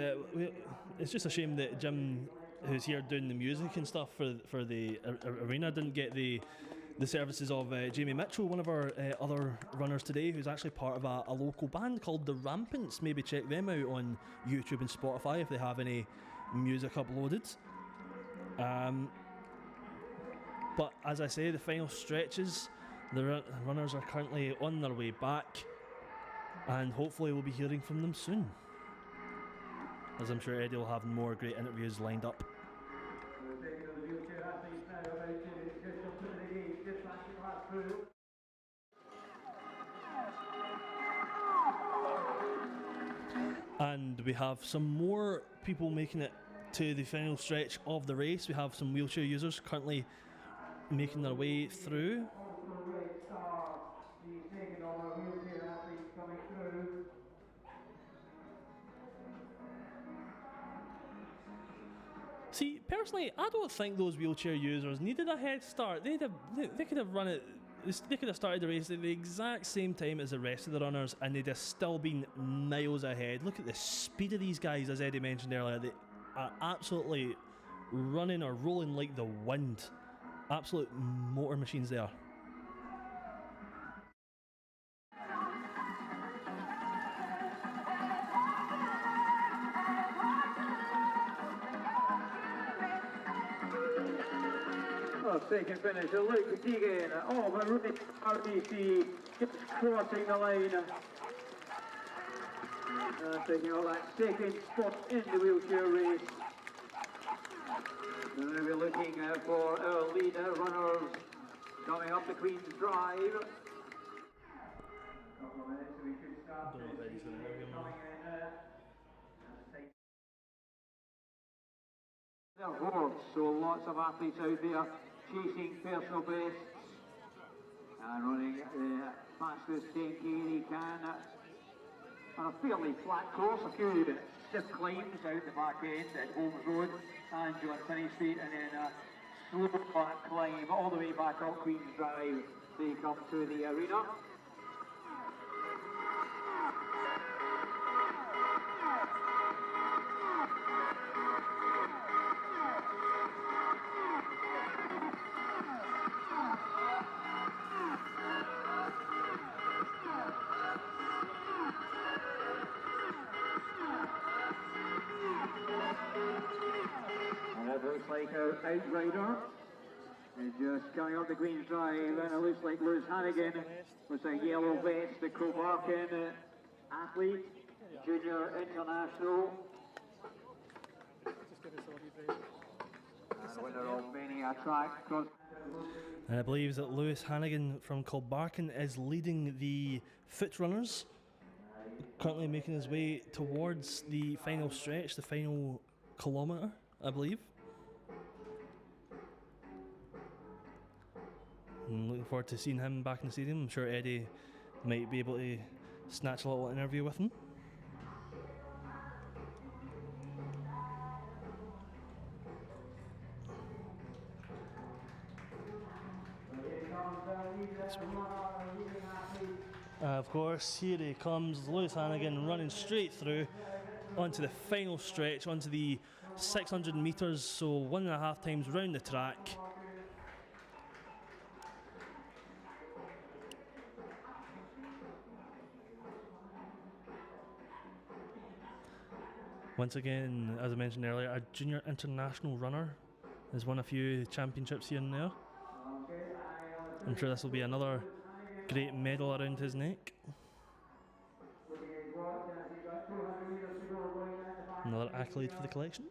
it's just a shame that Jim, who's here doing the music and stuff for the arena, didn't get the services of Jamie Mitchell, one of our other runners today, who's actually part of a local band called The Rampants. Maybe check them out on YouTube and Spotify if they have any music uploaded. But as I say, the final stretches, the runners are currently on their way back, and hopefully we'll be hearing from them soon, as I'm sure Eddie will have more great interviews lined up. And we have some more people making it to the final stretch of the race. We have some wheelchair users currently making their way through. See, personally, I don't think those wheelchair users needed a head start. They could have run it. They could have started the race at the exact same time as the rest of the runners, and they'd have still been miles ahead. Look at the speed of these guys, as Eddie mentioned earlier. They are absolutely running or rolling like the wind. Absolute motor machines they are. Second finisher, Luke Deegan. Oh, but Roon the Toon RBC just crossing the line. Taking all that second spot in the wheelchair race. And we'll be looking for our leader runners coming up the Queen's Drive. Couple of minutes, we should start. They're horse, so lots of athletes out there chasing personal bests and running the fastest 10k they can on a fairly flat course. A few stiff climbs out the back end at Holmes Road and John Finney Street, and then a slow climb all the way back up Queen's Drive. They come to the arena. Looks like our outrider is just coming up the Queen's Drive, and it looks like Lewis Hannigan with a yellow vest, the Kilmarnock athlete, junior international, and winner of many a track. And I believe that Lewis Hannigan from Kilmarnock is leading the foot runners, currently making his way towards the final stretch, the final kilometre, I believe. I'm looking forward to seeing him back in the stadium. I'm sure Eddie might be able to snatch a little interview with him. Of course, here he comes, Lewis Hannigan running straight through onto the final stretch, onto the 600 metres, so 1.5 times round the track. Once again, as I mentioned earlier, a junior international runner. Has won a few championships here and there. I'm sure this will be another great medal around his neck. Another accolade for the collection.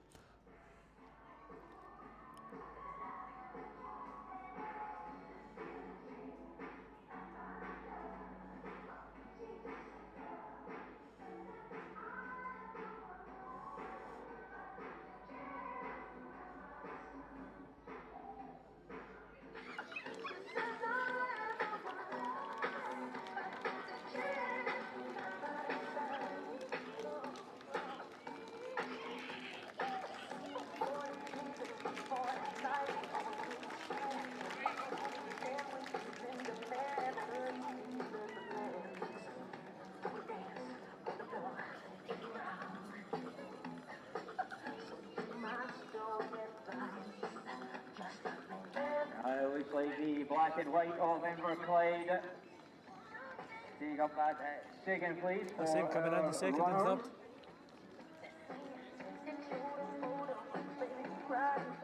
It looks like the black and white of Inverclyde taking up that second place. The same coming in, the second and third.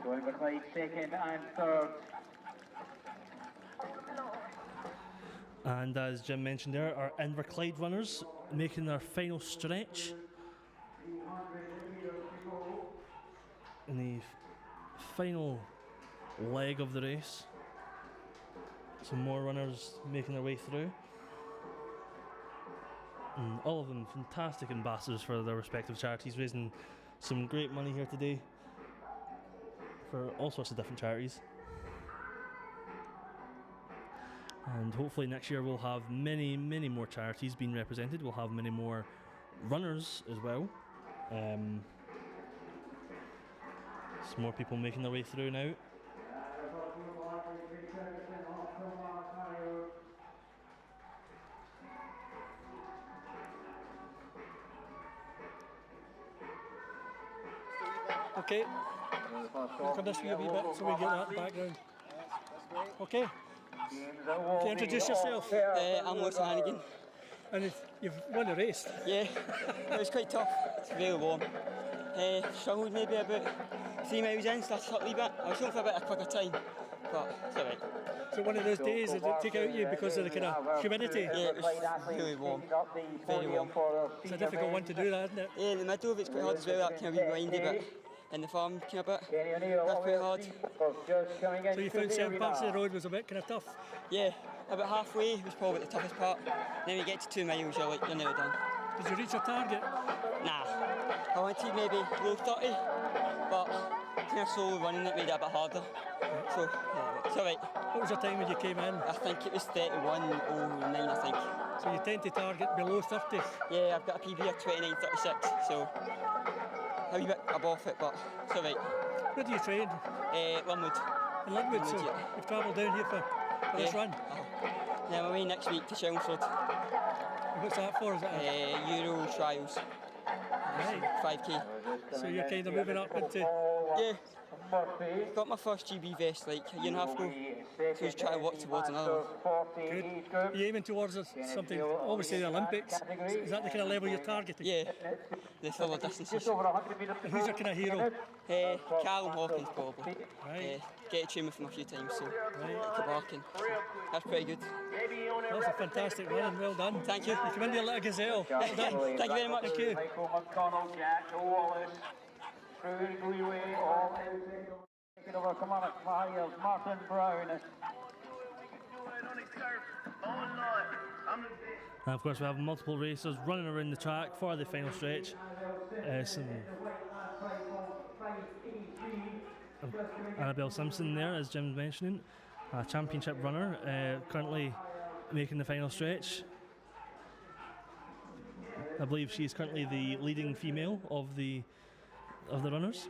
So Inverclyde second and third. And as Jim mentioned there, our Inverclyde runners making their final stretch in the final leg of the race. Some more runners making their way through. And all of them fantastic ambassadors for their respective charities, raising some great money here today for all sorts of different charities. And hopefully next year we'll have many more charities being represented. We'll have many more runners as well. Some more people making their way through now. Okay, look at this wee bit so we get that background. Okay, can you introduce yourself? I'm Lewis Hannigan. And you've won the race? Yeah, it was quite tough, it's very warm. Struggled maybe about 3 miles in, started up a wee bit. I was going for a bit of quicker time, but it's alright. So one of those days, did it take out you because of the kind of humidity? Yeah, it was really warm, very warm. It's a difficult one to do that, isn't it? Yeah, in the middle of it's quite hard as well, that kind of wee windy bit. In the farm kind of bit, that's quite hard. So you found certain parts of the road was a bit kind of tough? Yeah, about halfway was probably the toughest part. Then we get to 2 miles, you're nearly done. Did you reach your target? Nah, I wanted maybe low 30, but kind of slowly running it made it a bit harder. So, yeah, it's alright. What was your time when you came in? I think it was 31:09, I think. So you tend to target below 30? Yeah, I've got a PB of 29:36, so a wee bit above it, but it's alright. Where do you train? Linwood. In Linwood, so yeah. You've travelled down here for this run? Yeah, I'm away next week to Chelmsford. What's that for? Is it Euro trials. Right. 5k. So you're kind of moving up into... Yeah. Got my first GB vest like a year and a half ago, so I was trying to work towards another one. Good. Are you aiming towards something, obviously the Olympics? Is that the kind of level you're targeting? Yeah, the further distances. And who's your kind of hero? Callum Hawkins probably. Right. Get to train with him a few times, so Kilmarnock. That's pretty good. That's a fantastic run, well done. Thank you. You come in there like a gazelle. Well done. Thank you very much. Thank you. Taking over Kilmarnock Flyers, Martin Brown. And of course we have multiple racers running around the track for the final stretch. Some Annabelle Simpson there, as Jim's mentioning. a championship runner, currently making the final stretch. I believe she's currently the leading female of the runners.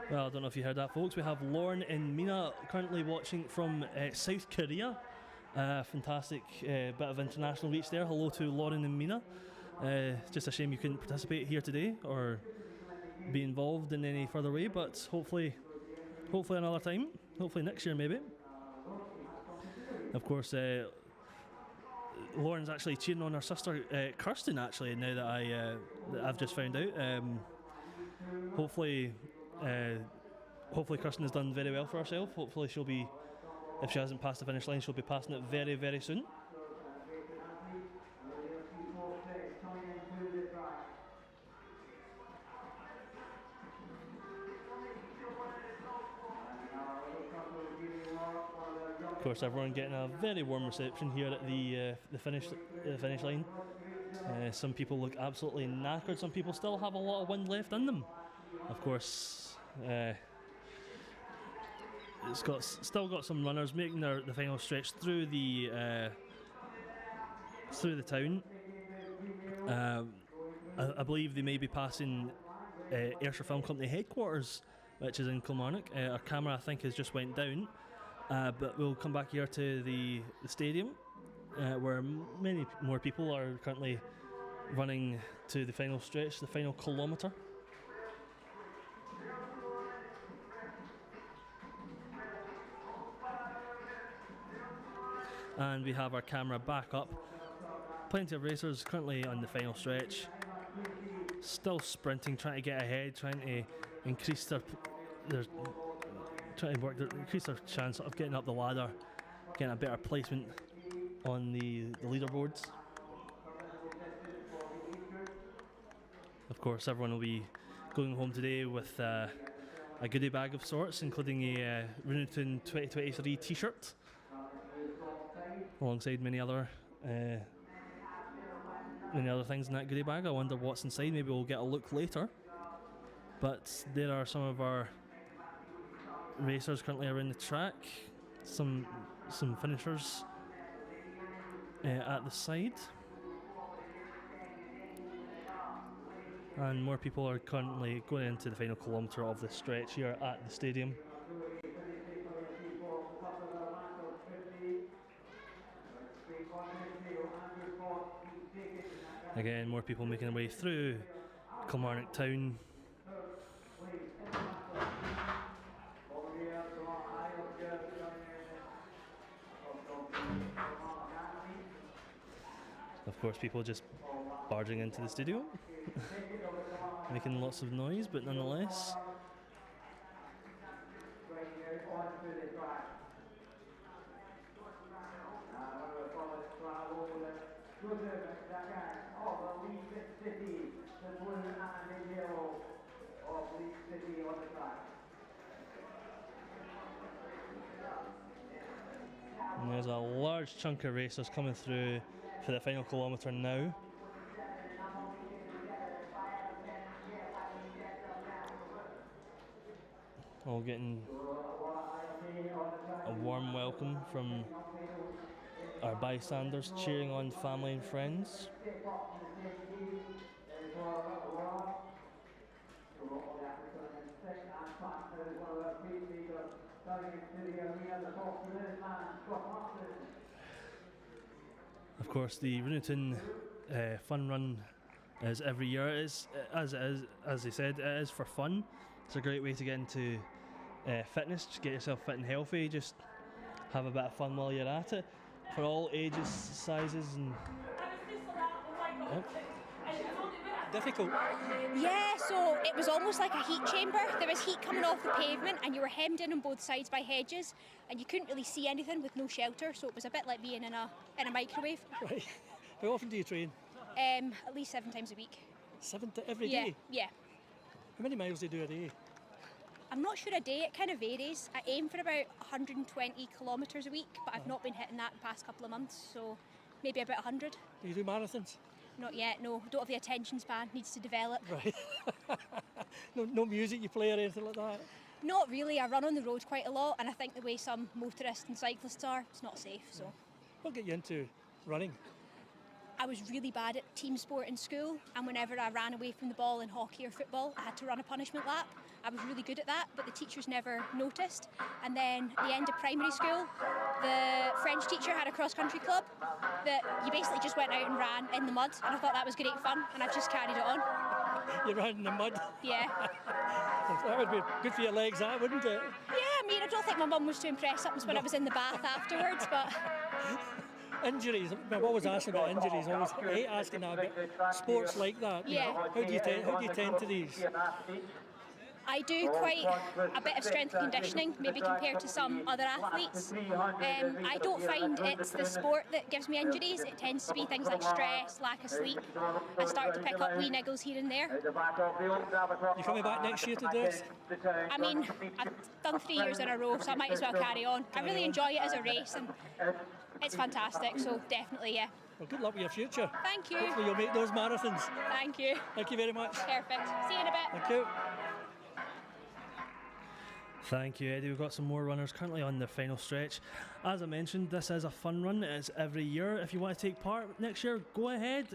Well, I don't know if you heard that, folks. We have Lauren and Mina currently watching from South Korea. Fantastic bit of international reach there. Hello to Lauren and Mina. Just a shame you couldn't participate here today or be involved in any further way, but hopefully another time. Hopefully next year, maybe. Of course, Lauren's actually cheering on her sister Kirsten. Actually, now that I've just found out. Hopefully Kirsten has done very well for herself. Hopefully she'll be, if she hasn't passed the finish line, she'll be passing it very, very soon. Of course, everyone getting a very warm reception here at the finish line. Some people look absolutely knackered. Some people still have a lot of wind left in them. Of course, it's still got some runners making the final stretch through the town. I believe they may be passing Ayrshire Film Company headquarters, which is in Kilmarnock. Our camera, I think, has just went down. But we'll come back here to the stadium, where many more people are currently running to the final stretch, the final kilometre. And we have our camera back up. Plenty of racers currently on the final stretch, still sprinting, trying to get ahead, trying to increase increase their chance of getting up the ladder, getting a better placement on the leaderboards. Of course, everyone will be going home today with a goodie bag of sorts, including a Roon the Toon 2023 t-shirt, alongside many other things in that goodie bag. I wonder what's inside. Maybe we'll get a look later. But there are some of our racers currently around the track, some finishers at the side, and more people are currently going into the final kilometre of the stretch here at the stadium. Again, more people making their way through Kilmarnock town. Of course, people just barging into the studio, making lots of noise, but nonetheless. And there's a large chunk of racers coming through for the final kilometre now. All getting a warm welcome from our bystanders, cheering on family and friends. Of course, the Roon the Toon fun run is every year. It is, as they said, it is for fun. It's a great way to get into fitness, just get yourself fit and healthy, just have a bit of fun while you're at it. For all ages, sizes, and difficult. Yeah, so it was almost like a heat chamber. There was heat coming off the pavement and you were hemmed in on both sides by hedges and you couldn't really see anything with no shelter, so it was a bit like being in a microwave. Right. How often do you train? At least 7 times a week. Every day? Yeah. How many miles do you do a day? I'm not sure a day, it kind of varies. I aim for about 120 kilometres a week, but I've not been hitting that the past couple of months, so maybe about 100. Do you do marathons? Not yet, no. Don't have the attention span, needs to develop. Right. No music you play or anything like that? Not really, I run on the road quite a lot, and I think the way some motorists and cyclists are, it's not safe, so. What got you into running? I was really bad at team sport in school, and whenever I ran away from the ball in hockey or football, I had to run a punishment lap. I was really good at that, but the teachers never noticed. And then at the end of primary school, the French teacher had a cross-country club that you basically just went out and ran in the mud, and I thought that was great fun, and I've just carried it on. You ran in the mud? Yeah. That would be good for your legs, that, wouldn't it? Yeah, I mean, I don't think my mum was too impressed. That was when I was in the bath afterwards, but... Injuries, I've always asked about injuries, I always hate asking that about sports like that. Yeah. How do you tend to these? I do quite a bit of strength and conditioning, maybe compared to some other athletes. I don't find it's the sport that gives me injuries. It tends to be things like stress, lack of sleep. I start to pick up wee niggles here and there. You coming back next year to do this? I mean, I've done 3 years in a row, so I might as well carry on. I really enjoy it as a race, and it's fantastic, so definitely, yeah. Well, good luck with your future. Thank you. Hopefully you'll make those marathons. Thank you. Thank you very much. Perfect. See you in a bit. Thank you. Thank you, Eddie. We've got some more runners currently on the final stretch. As I mentioned, this is a fun run. It's every year. If you want to take part next year, go ahead.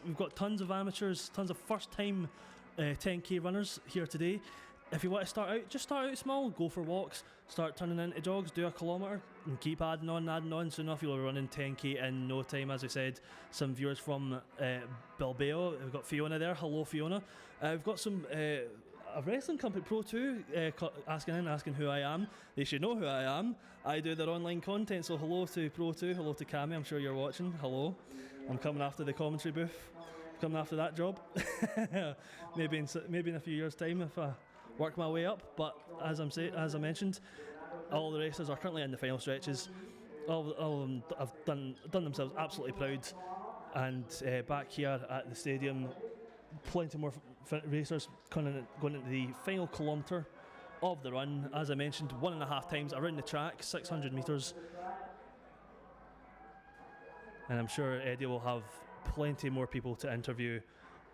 We've got tons of amateurs, tons of first-time 10k runners here today. If you want to start out, just start out small. Go for walks. Start turning into jogs. Do a kilometre and keep adding on. Soon enough, you'll be running 10k in no time. As I said, some viewers from Bilbao. We've got Fiona there. Hello, Fiona. We've got some. A wrestling company, Pro 2, asking who I am. They should know who I am. I do their online content, so hello to Pro 2, hello to Cammy, I'm sure you're watching. Hello. I'm coming after the commentary booth. Coming after that job. maybe in a few years' time if I work my way up. But as I mentioned, all the racers are currently in the final stretches. All of them have done themselves absolutely proud. And back here at the stadium, plenty more racers going into the final kilometre of the run. As I mentioned, 1.5 times around the track, 600 metres. And I'm sure Eddie will have plenty more people to interview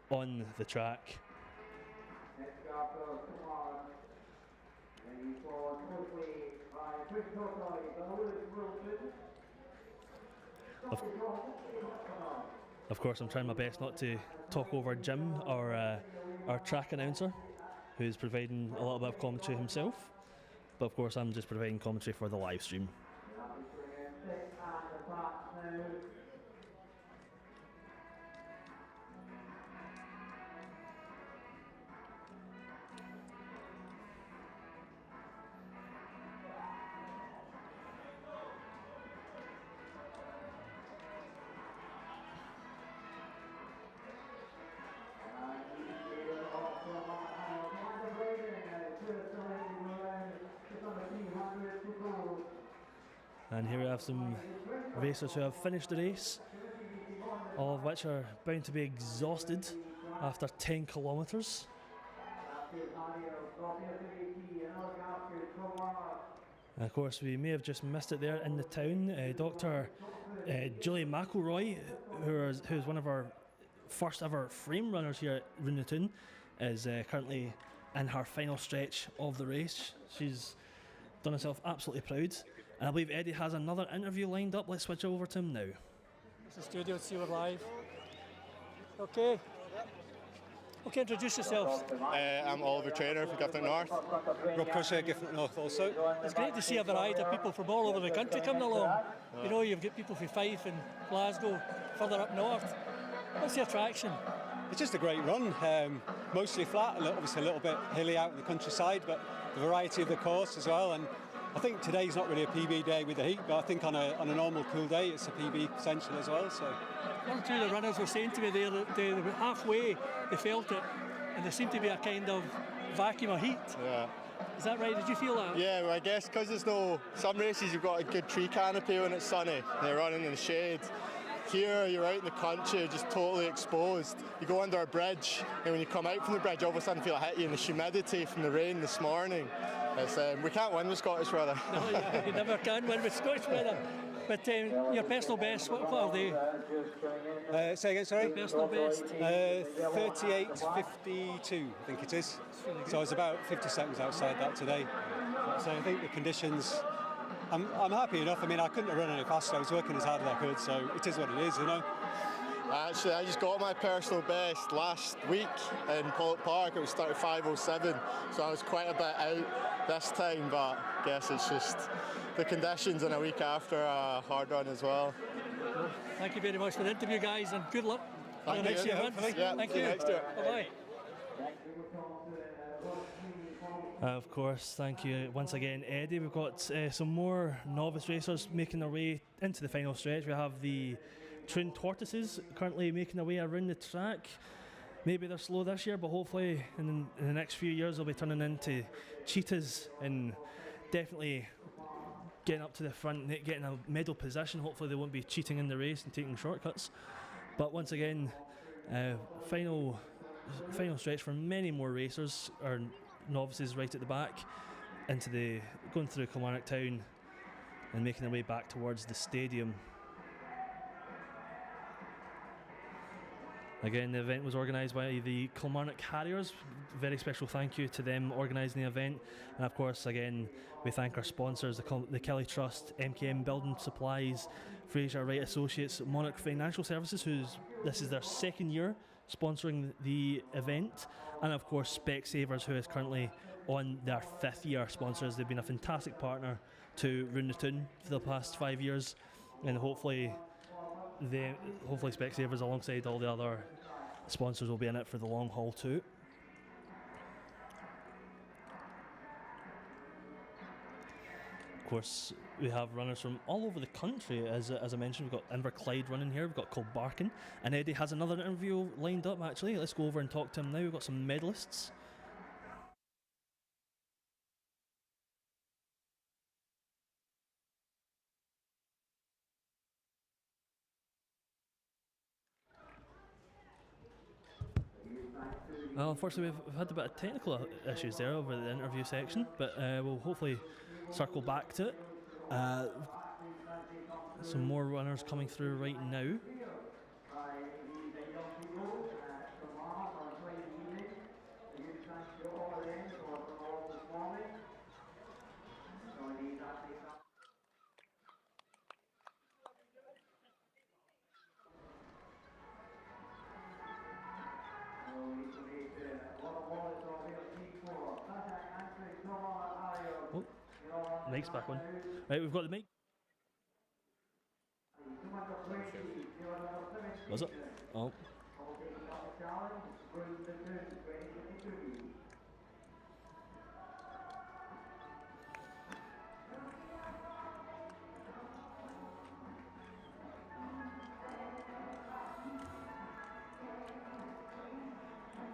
on the track. Of course, I'm trying my best not to talk over Jim, our track announcer, who's providing a little bit of commentary himself. But of course, I'm just providing commentary for the live stream. And here we have some racers who have finished the race, all of which are bound to be exhausted after 10 kilometres. And of course, we may have just missed it there in the town. Dr. Julie McElroy, who's one of our first ever frame runners here at Roon the Toon, is currently in her final stretch of the race. She's done herself absolutely proud. And I believe Eddie has another interview lined up. Let's switch over to him now. It's the studio to see we're live. Okay. Okay, introduce yourself. I'm Oliver Traynor from Gifford North. Rob Crusher, Gifford North also. It's great to see a variety of people from all over the country coming along. You know, you've got people from Fife and Glasgow, further up north. What's the attraction? It's just a great run. Mostly flat, obviously a little bit hilly out in the countryside, but the variety of the course as well. And I think today's not really a PB day with the heat, but I think on a normal cool day it's a PB potential as well. So one or two of the runners were saying to me there that they were halfway, they felt it, and there seemed to be a kind of vacuum of heat. Yeah. Is that right? Did you feel that? Yeah, well, I guess because there's some races you've got a good tree canopy when it's sunny, they're running in the shade. here you're out in the country, you're just totally exposed. You go under a bridge, and when you come out from the bridge, all of a sudden feel it hit you, and the humidity from the rain this morning. It's, we can't win with Scottish weather. No, you never can win with Scottish weather. But your personal best, what are they? Say again, sorry? Personal best? 38.52, I think it is. Really So I was about 50 seconds outside that today. So I think the conditions, I'm happy enough. I mean, I couldn't have run any faster. I was working as hard as I could, so it is what it is, you know. Actually, I just got my personal best last week in Pollock Park. It was 35.07, so I was quite a bit out this time, but I guess it's just the conditions and a week after a hard run as well. Well, thank you very much for the interview, guys, and good luck for the next year. Yeah, thank you. Bye-bye. Of course, thank you once again, Eddie. We've got some more novice racers making their way into the final stretch. We have the Twin Tortoises currently making their way around the track. Maybe they're slow this year, but hopefully in the next few years they'll be turning into cheetahs and definitely getting up to the front, getting a medal position. Hopefully they won't be cheating in the race and taking shortcuts. But once again, final stretch for many more racers or novices right at the back, going through Kilmarnock town and making their way back towards the stadium. Again, the event was organised by the Kilmarnock Harriers. Very special thank you to them organising the event. And of course, again, we thank our sponsors, the Kelly Trust, MKM Building Supplies, Fraser Wright Associates, Monarch Financial Services, this is their second year sponsoring the event. And of course, Specsavers, who is currently on their 5th year sponsors. They've been a fantastic partner to Roon the Toon for the past 5 years. And hopefully Specsavers, alongside all the other sponsors, will be in it for the long haul too. Of course, we have runners from all over the country. As I mentioned, we've got Inverclyde running here, we've got Kilbarchan, and Eddie has another interview lined up actually. Let's go over and talk to him now. We've got some medalists. Well, unfortunately, we've had a bit of technical issues there over the interview section, but we'll hopefully circle back to it. Some more runners coming through right now. Oh, mic's back on. Right, we've got the mic. Was it? Oh.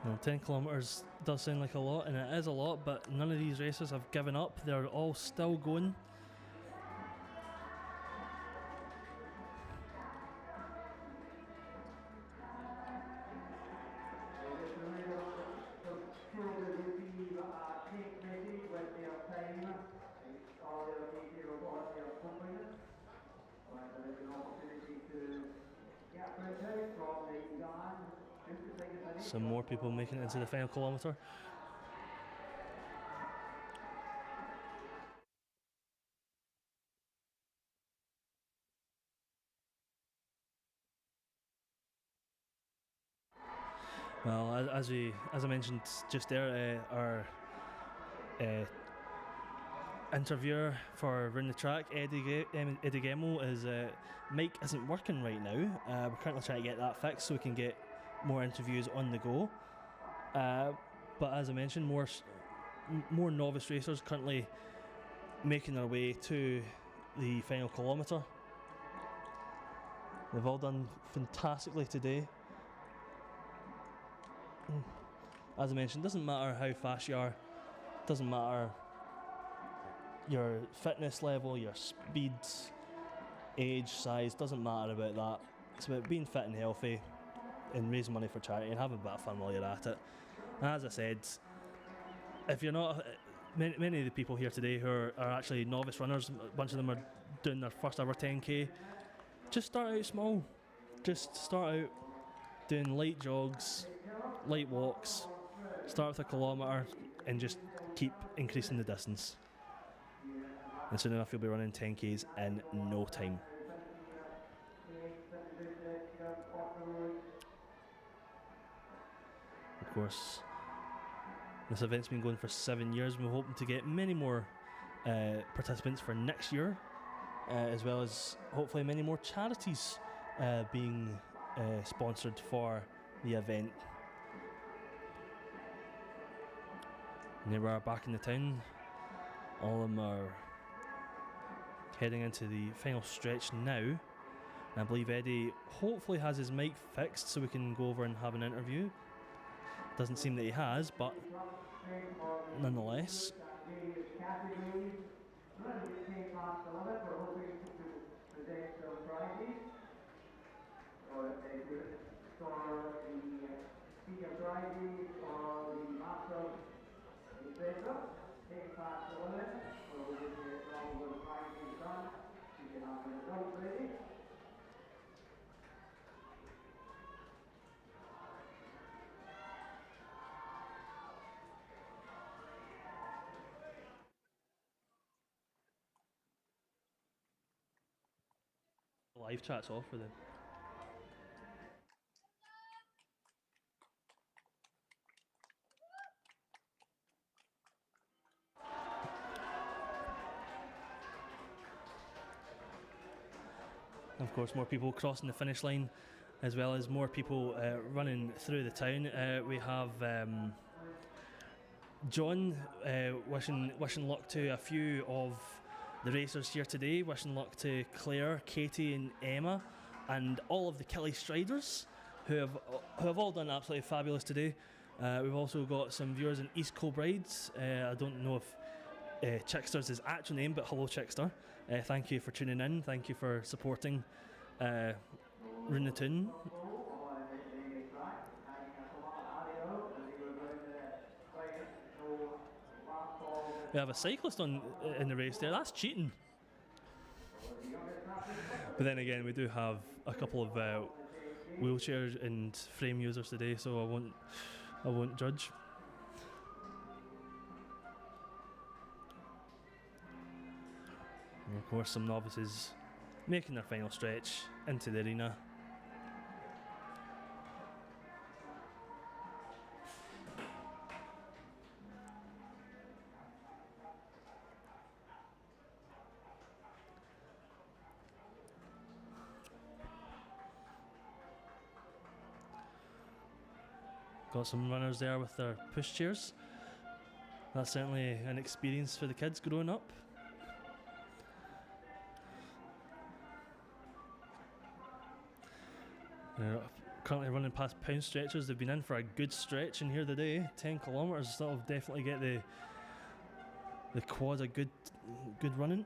Well, 10 kilometres does sound like a lot, and it is a lot, but none of these races have given up. They're all still going. Some more people making it into the final kilometre. Well, as I mentioned just there, our interviewer for Roon the Track, Eddie Gemmell, is mic isn't working right now. We're currently trying to get that fixed so we can get more interviews on the go. But as I mentioned, more novice racers currently making their way to the final kilometre. They've all done fantastically today. As I mentioned, doesn't matter how fast you are, doesn't matter your fitness level, your speed, age, size, doesn't matter about that. It's about being fit and healthy and raising money for charity and having a bit of fun while you're at it. And as I said, if you're not, many of the people here today who are actually novice runners, a bunch of them are doing their first ever 10k, just start out small. Just start out doing light jogs, light walks, start with a kilometre and just keep increasing the distance. And soon enough you'll be running 10k's in no time. Of course, this event's been going for 7 years. We're hoping to get many more participants for next year, as well as hopefully many more charities being sponsored for the event. And here we are back in the town. All of them are heading into the final stretch now. And I believe Eddie hopefully has his mic fixed so we can go over and have an interview. Doesn't seem that he has, but nonetheless. Live chat's off for them. Of course, more people crossing the finish line, as well as more people running through the town. We have John wishing luck to a few of the racers here today, wishing luck to Claire, Katie and Emma and all of the Killie Striders who have all done absolutely fabulous today. We've also got some viewers in East Kilbrides. I don't know if Chickster's his actual name, but hello Chickster. Thank you for tuning in, thank you for supporting Roon the Toon. We have a cyclist in the race there. That's cheating. But then again, we do have a couple of wheelchair and frame users today, so I won't judge. And of course, some novices making their final stretch into the arena. Got some runners there with their pushchairs. That's certainly an experience for the kids growing up. They're currently running past pound stretchers. They've been in for a good stretch in here today. 10 kilometres, that'll definitely get the quad a good running.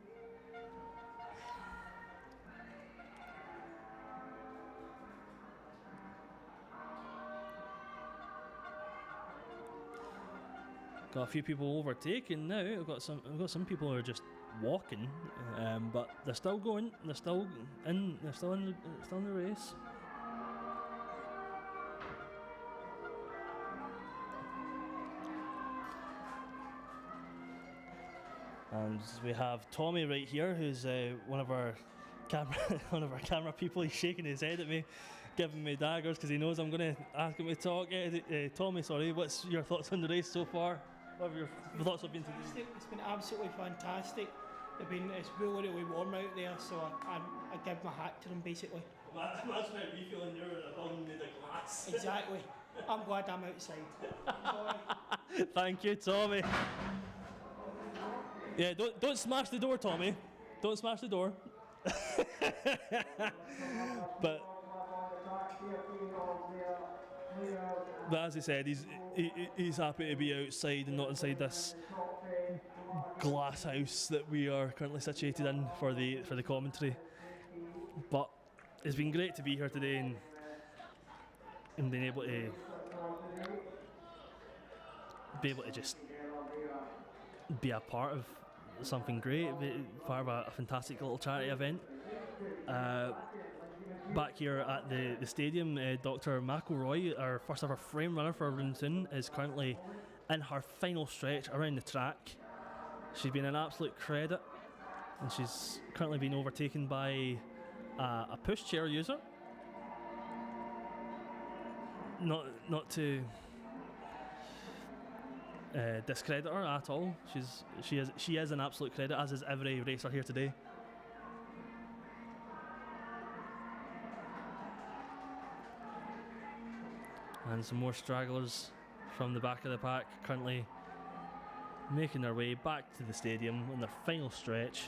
Got a few people overtaking now. We've got some people who are just walking, but they're still going. They're still in the race. And we have Tommy right here, who's one of our camera people. He's shaking his head at me, giving me daggers because he knows I'm going to ask him to talk. Tommy, sorry, what's your thoughts on the race so far? What have your thoughts have been today? It's been absolutely fantastic. It's really warm out there, so I give my hat to them basically. That's how we feel when you're under the glass. Exactly. I'm glad I'm outside. Thank you, Tommy. Yeah, don't smash the door, Tommy. Don't smash the door. But as he said, he's happy to be outside and not inside this glass house that we are currently situated in for the commentary. But it's been great to be here today and being able to just be a part of something great, be part of a fantastic little charity event. Back here at the stadium, Dr. McElroy, our first ever frame runner for Roon the Toon, is currently in her final stretch around the track. She's been an absolute credit, and she's currently been overtaken by a pushchair user. Not to discredit her at all. She is an absolute credit, as is every racer here today. And some more stragglers from the back of the pack currently making their way back to the stadium on their final stretch.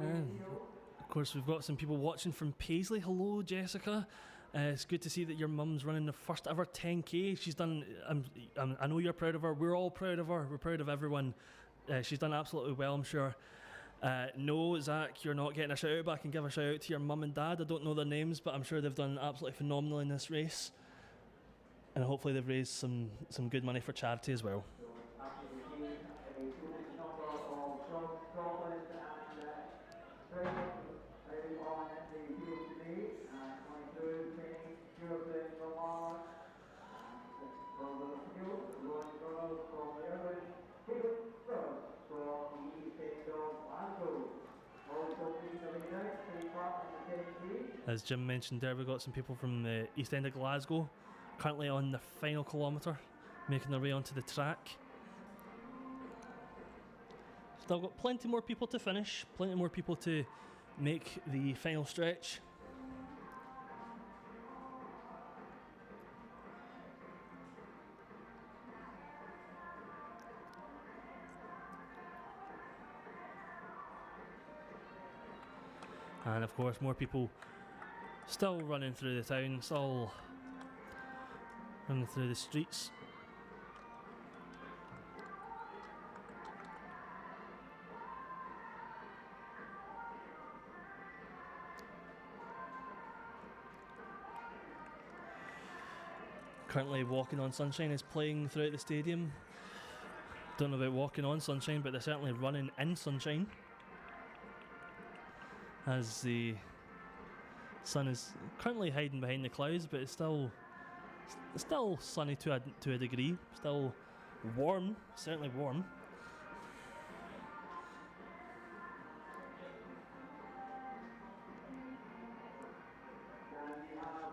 And of course, we've got some people watching from Paisley. Hello, Jessica. It's good to see that your mum's running the first ever 10k. She's done. I know you're proud of her. We're all proud of her. We're proud of everyone. She's done absolutely well, I'm sure. No, Zach, you're not getting a shout out, but I can give a shout out to your mum and dad. I don't know their names, but I'm sure they've done absolutely phenomenal in this race. And hopefully they've raised some good money for charity as well. As Jim mentioned there, we've got some people from the east end of Glasgow currently on the final kilometre, making their way onto the track. Still got plenty more people to finish, plenty more people to make the final stretch. And of course, more people still running through the town, still running through the streets. Currently, Walking on Sunshine is playing throughout the stadium. Don't know about Walking on Sunshine, but they're certainly running in sunshine, as the sun is currently hiding behind the clouds, but it's still sunny to a degree. Still warm, certainly warm.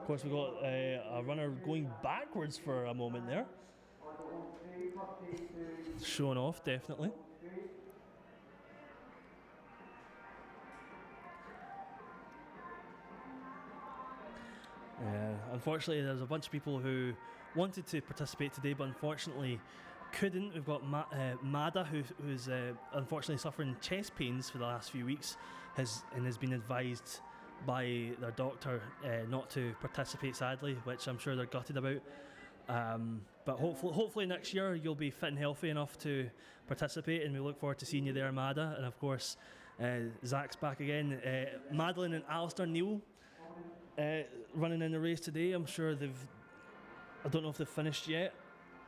Of course, we've got a runner going backwards for a moment there. Showing off, definitely. Unfortunately, there's a bunch of people who wanted to participate today, but unfortunately couldn't. We've got Mada, who's unfortunately suffering chest pains for the last few weeks, has been advised by their doctor not to participate, sadly, which I'm sure they're gutted about. But hopefully next year you'll be fit and healthy enough to participate, and we look forward to seeing you there, Mada. And of course, Zach's back again. Madeline and Alistair Neal running in the race today. I'm sure I don't know if they've finished yet,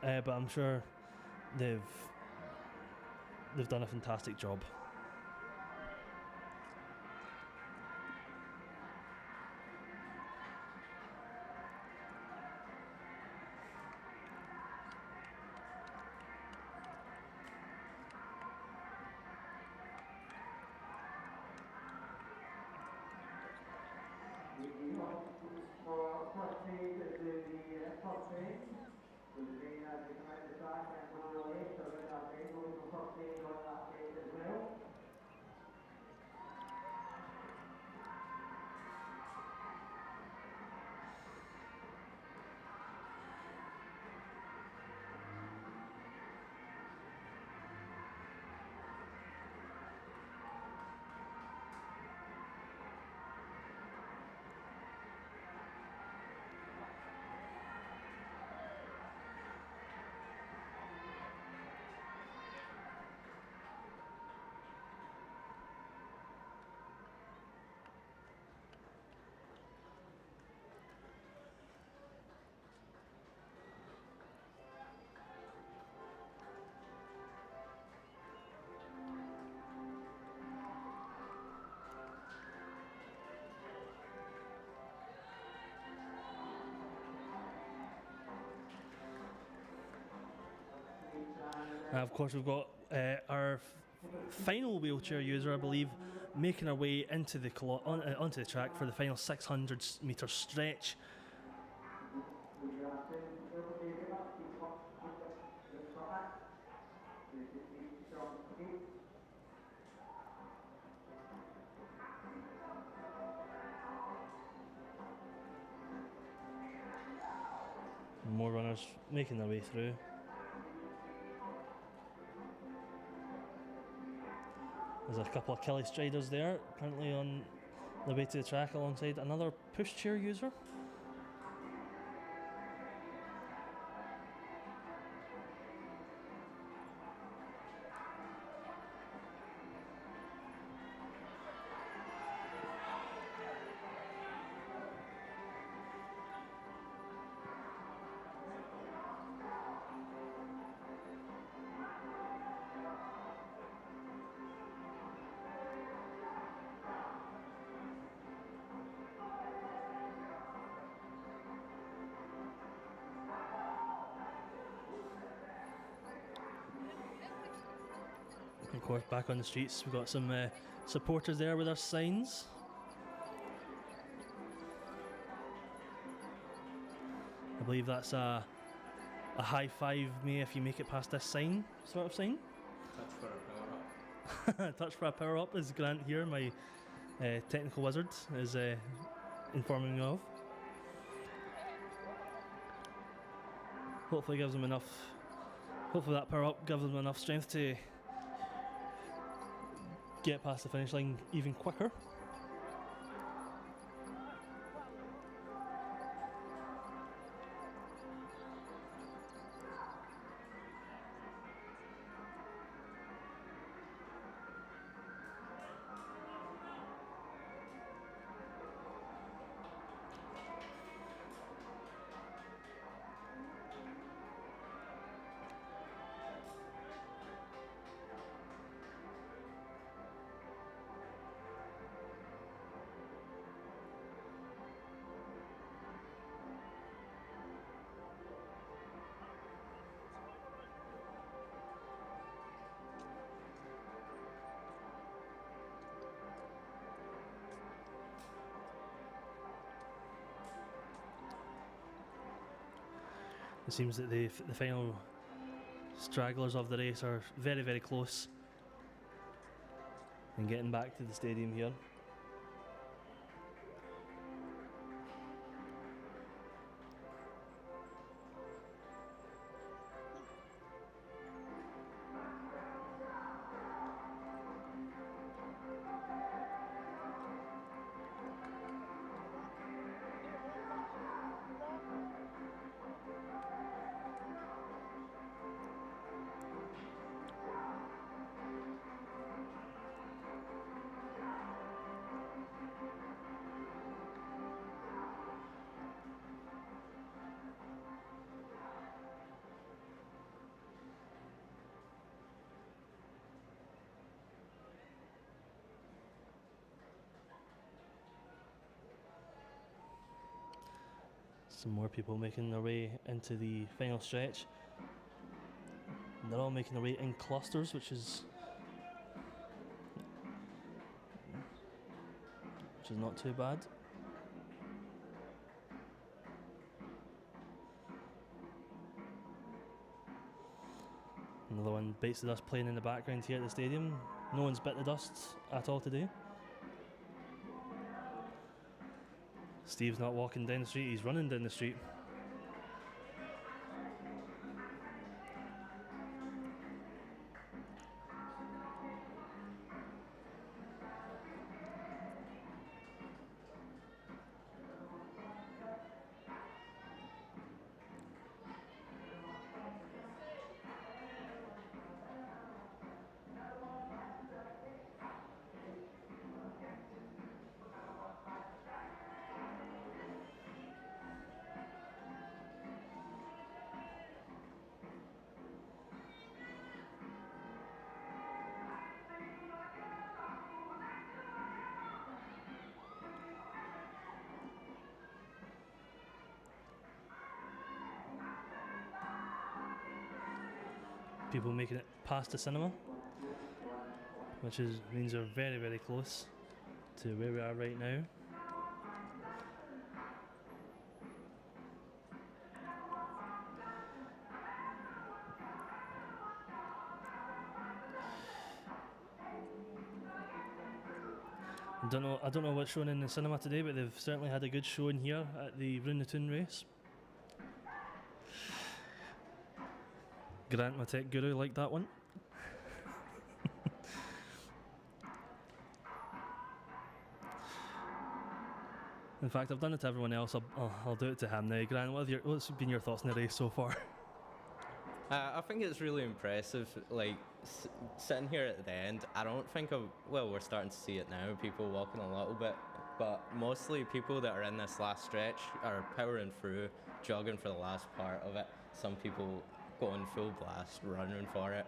but I'm sure they've done a fantastic job. for first aid to do the first aid. So the train as they come out the track and go away, so around that train, go for first aid on that train as well. And of course, we've got our final wheelchair user, I believe, making our way into the onto the track for the final 600 metre stretch. More runners making their way through. There's a couple of Kelly Striders there, apparently on the way to the track alongside another pushchair user. Of course, back on the streets, we've got some supporters there with their signs. I believe that's a high five me if you make it past this sign sort of sign. Touch for a power up. Touch for a power up, as Grant here, my technical wizard, is informing me of. Hopefully gives them enough. Hopefully that power up gives them enough strength to get past the finish line even quicker. It seems that the final stragglers of the race are very, very close and getting back to the stadium here. Some more people making their way into the final stretch. And they're all making their way in clusters, which is not too bad. Another one bites the dust playing in the background here at the stadium. No one's bit the dust at all today. Steve's not walking down the street, he's running down the street. People making it past the cinema, which means we're very, very close to where we are right now. I don't know what's shown in the cinema today, but they've certainly had a good showing here at the Roon the Toon race. Grant, my tech guru, liked that one. In fact, I've done it to everyone else. I'll do it to him now. Grant, what's been your thoughts on the race so far? I think it's really impressive. Like sitting here at the end, I don't think we're starting to see it now. People walking a little bit, but mostly people that are in this last stretch are powering through, jogging for the last part of it. Some people going full blast, running for it,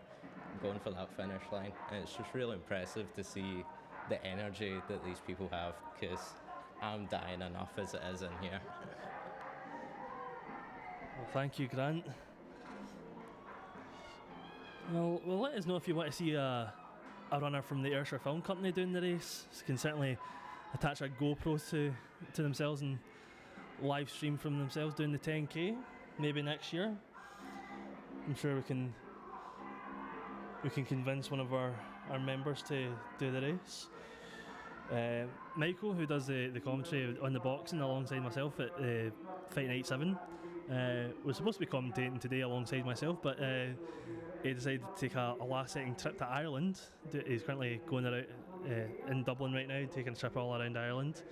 going for that finish line. And it's just really impressive to see the energy that these people have, because I'm dying enough as it is in here. Well, thank you, Grant. Well, let us know if you want to see a runner from the Ayrshire Film Company doing the race. So you can certainly attach a GoPro to themselves and live stream from themselves doing the 10k, maybe next year. I'm sure we can convince one of our members to do the race. Michael, who does the commentary on the boxing alongside myself at Fight Night 7, was supposed to be commentating today alongside myself, but he decided to take a last-second trip to Ireland. He's currently going around in Dublin right now, taking a trip all around Ireland.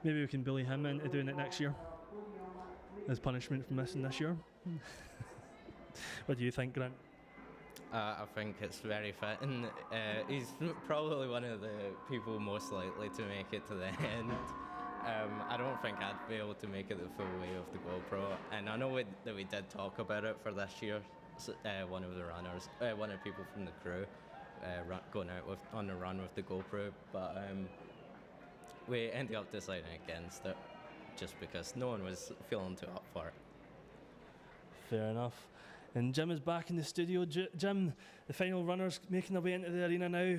Maybe we can bully him into doing it next year as punishment for missing this year. What do you think, Grant? I think it's very fitting. He's probably one of the people most likely to make it to the end. I don't think I'd be able to make it the full way of the GoPro, and I know that we did talk about it for this year. One of the runners, one of the people from the crew, going out on a run with the GoPro, but we ended up deciding against it just because no one was feeling too up for it. Fair enough. And Jim is back in the studio. Jim, the final runners making their way into the arena now.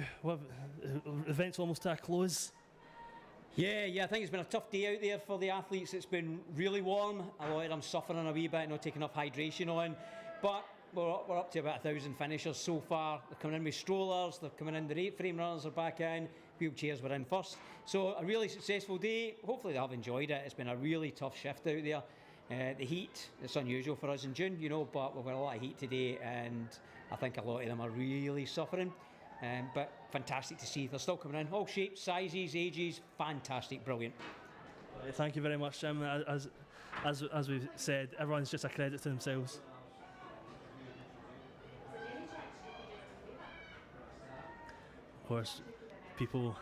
Event's almost to a close. Yeah, I think it's been a tough day out there for the athletes. It's been really warm. A lot of them suffering a wee bit, not taking enough hydration on. But we're up to about 1,000 finishers so far. They're coming in with strollers, they're coming in, the 8-frame runners are back in, wheelchairs were in first. So a really successful day. Hopefully they have enjoyed it. It's been a really tough shift out there. The heat, it's unusual for us in June, but we've got a lot of heat today, and I think a lot of them are really suffering. But fantastic to see. They're still coming in, all shapes, sizes, ages, fantastic, brilliant. Thank you very much, Jim. As we've said, everyone's just a credit to themselves. Of course, people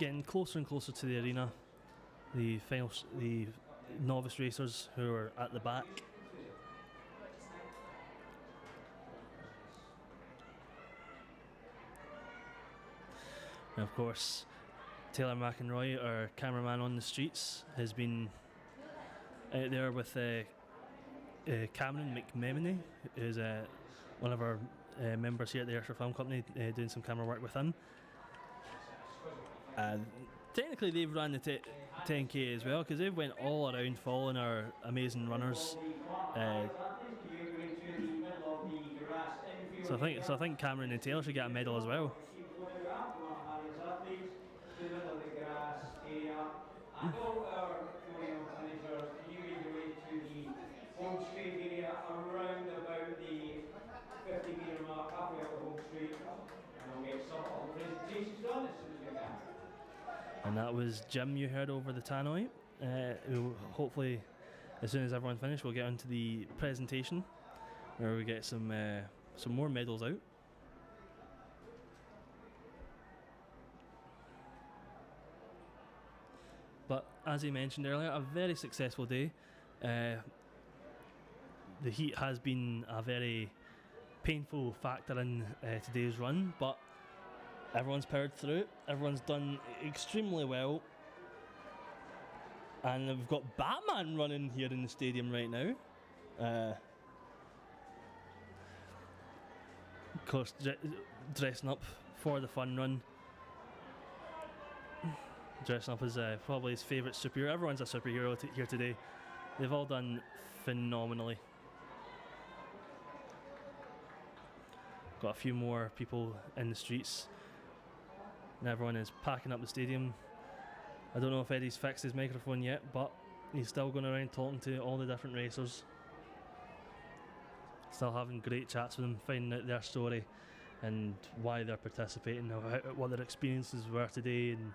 getting closer and closer to the arena. The novice racers who are at the back. And of course, Taylor McEnroy, our cameraman on the streets, has been out there with Cameron McMemoney, who's one of our members here at the Ayrshire Film Company, doing some camera work with him. Technically they've ran the 10k as well, because they've went all around following our amazing runners. So I think Cameron and Taylor should get a medal as well. And all our podium finishers, can you make your way to the home straight area around about the 50-metre mark, halfway up the home straight, and we'll get some of the presentations done as soon as we can. And that was Jim you heard over the tannoy. Who hopefully, as soon as everyone's finished, we'll get onto the presentation where we get some more medals out. But as he mentioned earlier, a very successful day. The heat has been a very painful factor in today's run, but everyone's powered through it. Everyone's done extremely well. And we've got Batman running here in the stadium right now. Of course, dressing up for the fun run. Dressing up as probably his favourite superhero. Everyone's a superhero here today. They've all done phenomenally. Got a few more people in the streets. And everyone is packing up the stadium. I don't know if Eddie's fixed his microphone yet, but he's still going around talking to all the different racers. Still having great chats with them, finding out their story and why they're participating, what their experiences were today and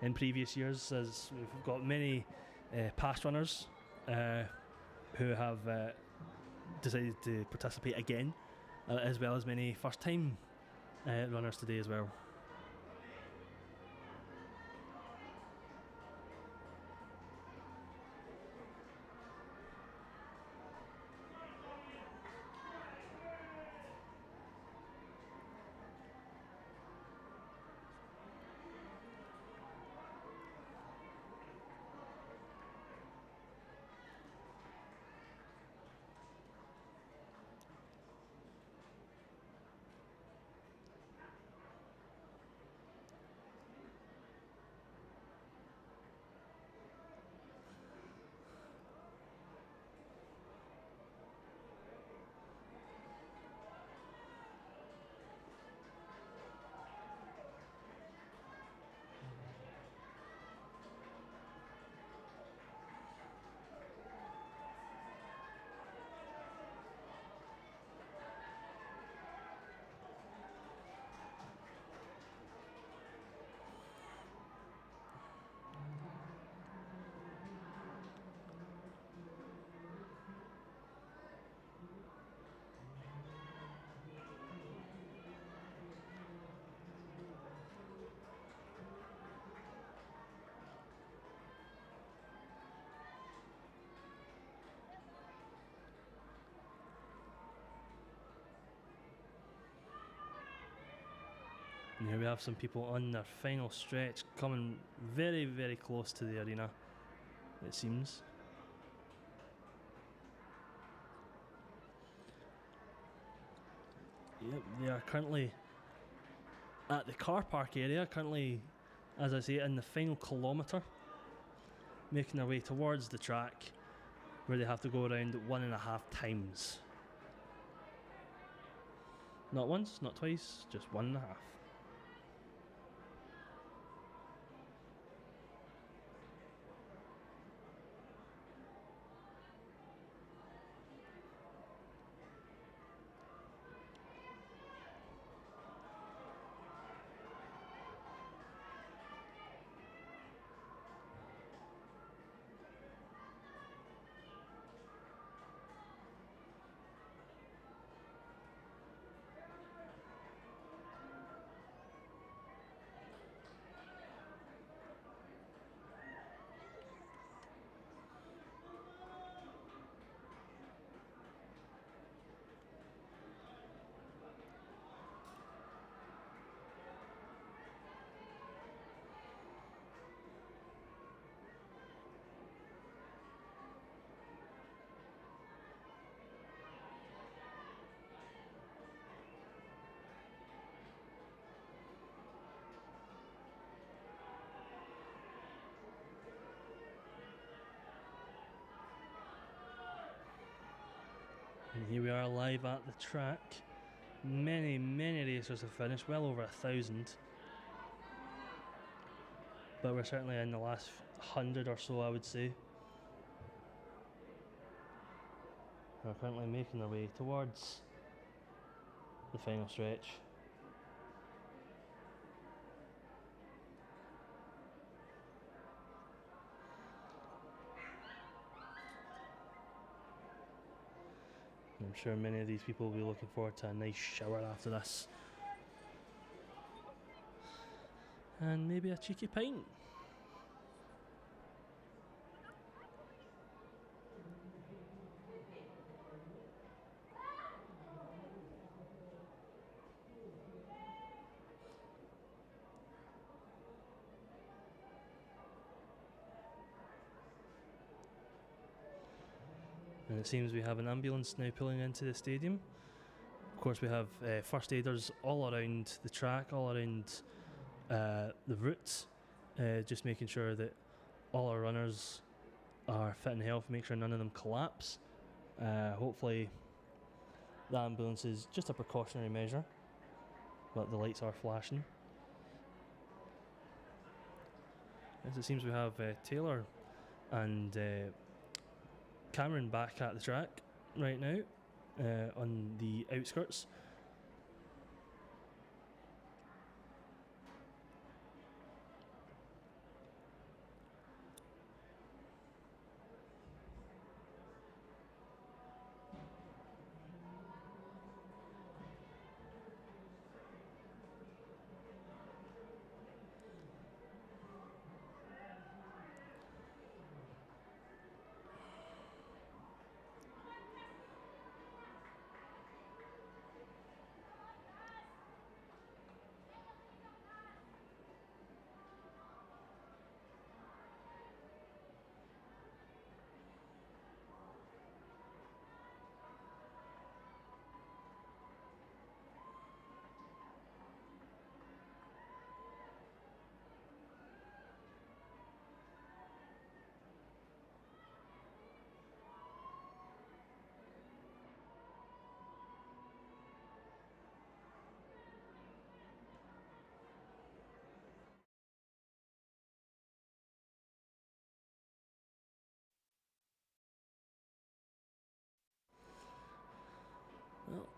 in previous years, as we've got many past runners who have decided to participate again, as well as many first time runners today as well. And here we have some people on their final stretch, coming very, very close to the arena, it seems. Yep, they are currently at the car park area, currently, as I say, in the final kilometre, making their way towards the track, where they have to go around 1.5 times. Not once, not twice, just 1.5. And here we are live at the track, many racers have finished, well over 1,000. But we're certainly in the last 100 or so, I would say. We're currently making our way towards the final stretch. I'm sure many of these people will be looking forward to a nice shower after this. And maybe a cheeky pint. And it seems we have an ambulance now pulling into the stadium. Of course, we have first aiders all around the track, all around the routes, just making sure that all our runners are fit and healthy, make sure none of them collapse. Hopefully the ambulance is just a precautionary measure, but the lights are flashing. As it seems we have Taylor and Cameron back at the track right now on the outskirts. Well,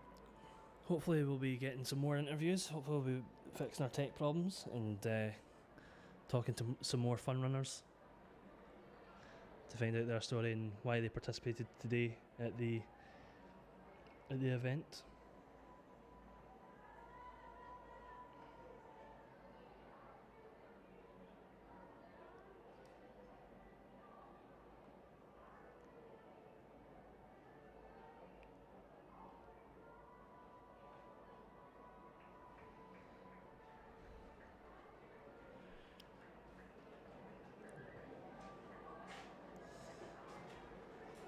hopefully we'll be getting some more interviews. Hopefully we'll be fixing our tech problems and talking to some more fun runners to find out their story and why they participated today at the event.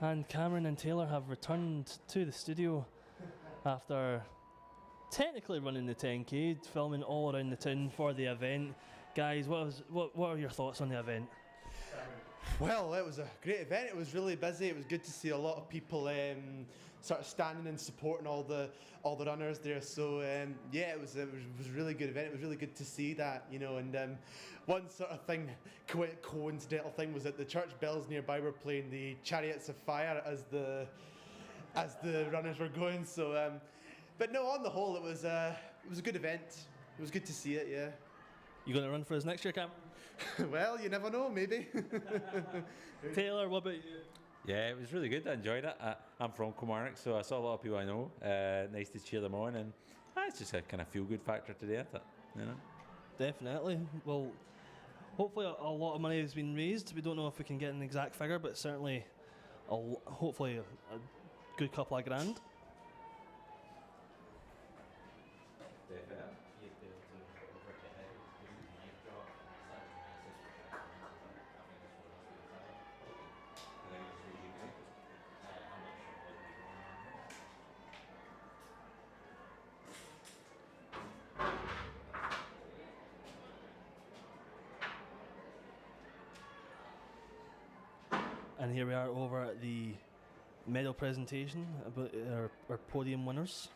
And Cameron and Taylor have returned to the studio after technically running the 10k, filming all around the town for the event. Guys, what are your thoughts on the event? Well, it was a great event. It was really busy. It was good to see a lot of people sort of standing and supporting all the runners there. So yeah, it was a really good event. It was really good to see that, you know. And one sort of thing, coincidental thing, was that the church bells nearby were playing the Chariots of Fire as the runners were going. So, but no, on the whole, it was a good event. It was good to see it. Yeah. You going to run for us next year, Cam? Well, you never know, maybe. Taylor, what about you? Yeah, it was really good. I enjoyed it. I'm from Kilmarnock, so I saw a lot of people I know. Nice to cheer them on, and it's just a kind of feel-good factor today, I thought, you know. Definitely. Well, hopefully a lot of money has been raised. We don't know if we can get an exact figure, but certainly, hopefully a good couple of grand. And here we are over at the medal presentation about our podium winners.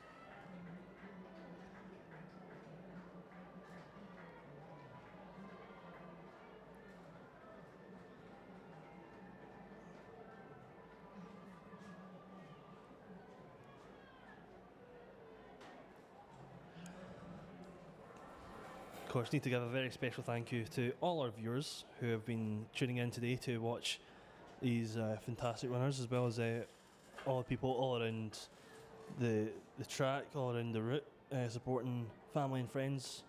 course, need to give a very special thank you to all our viewers who have been tuning in today to watch these fantastic runners, as well as all the people all around the track, all around the route, supporting family and friends.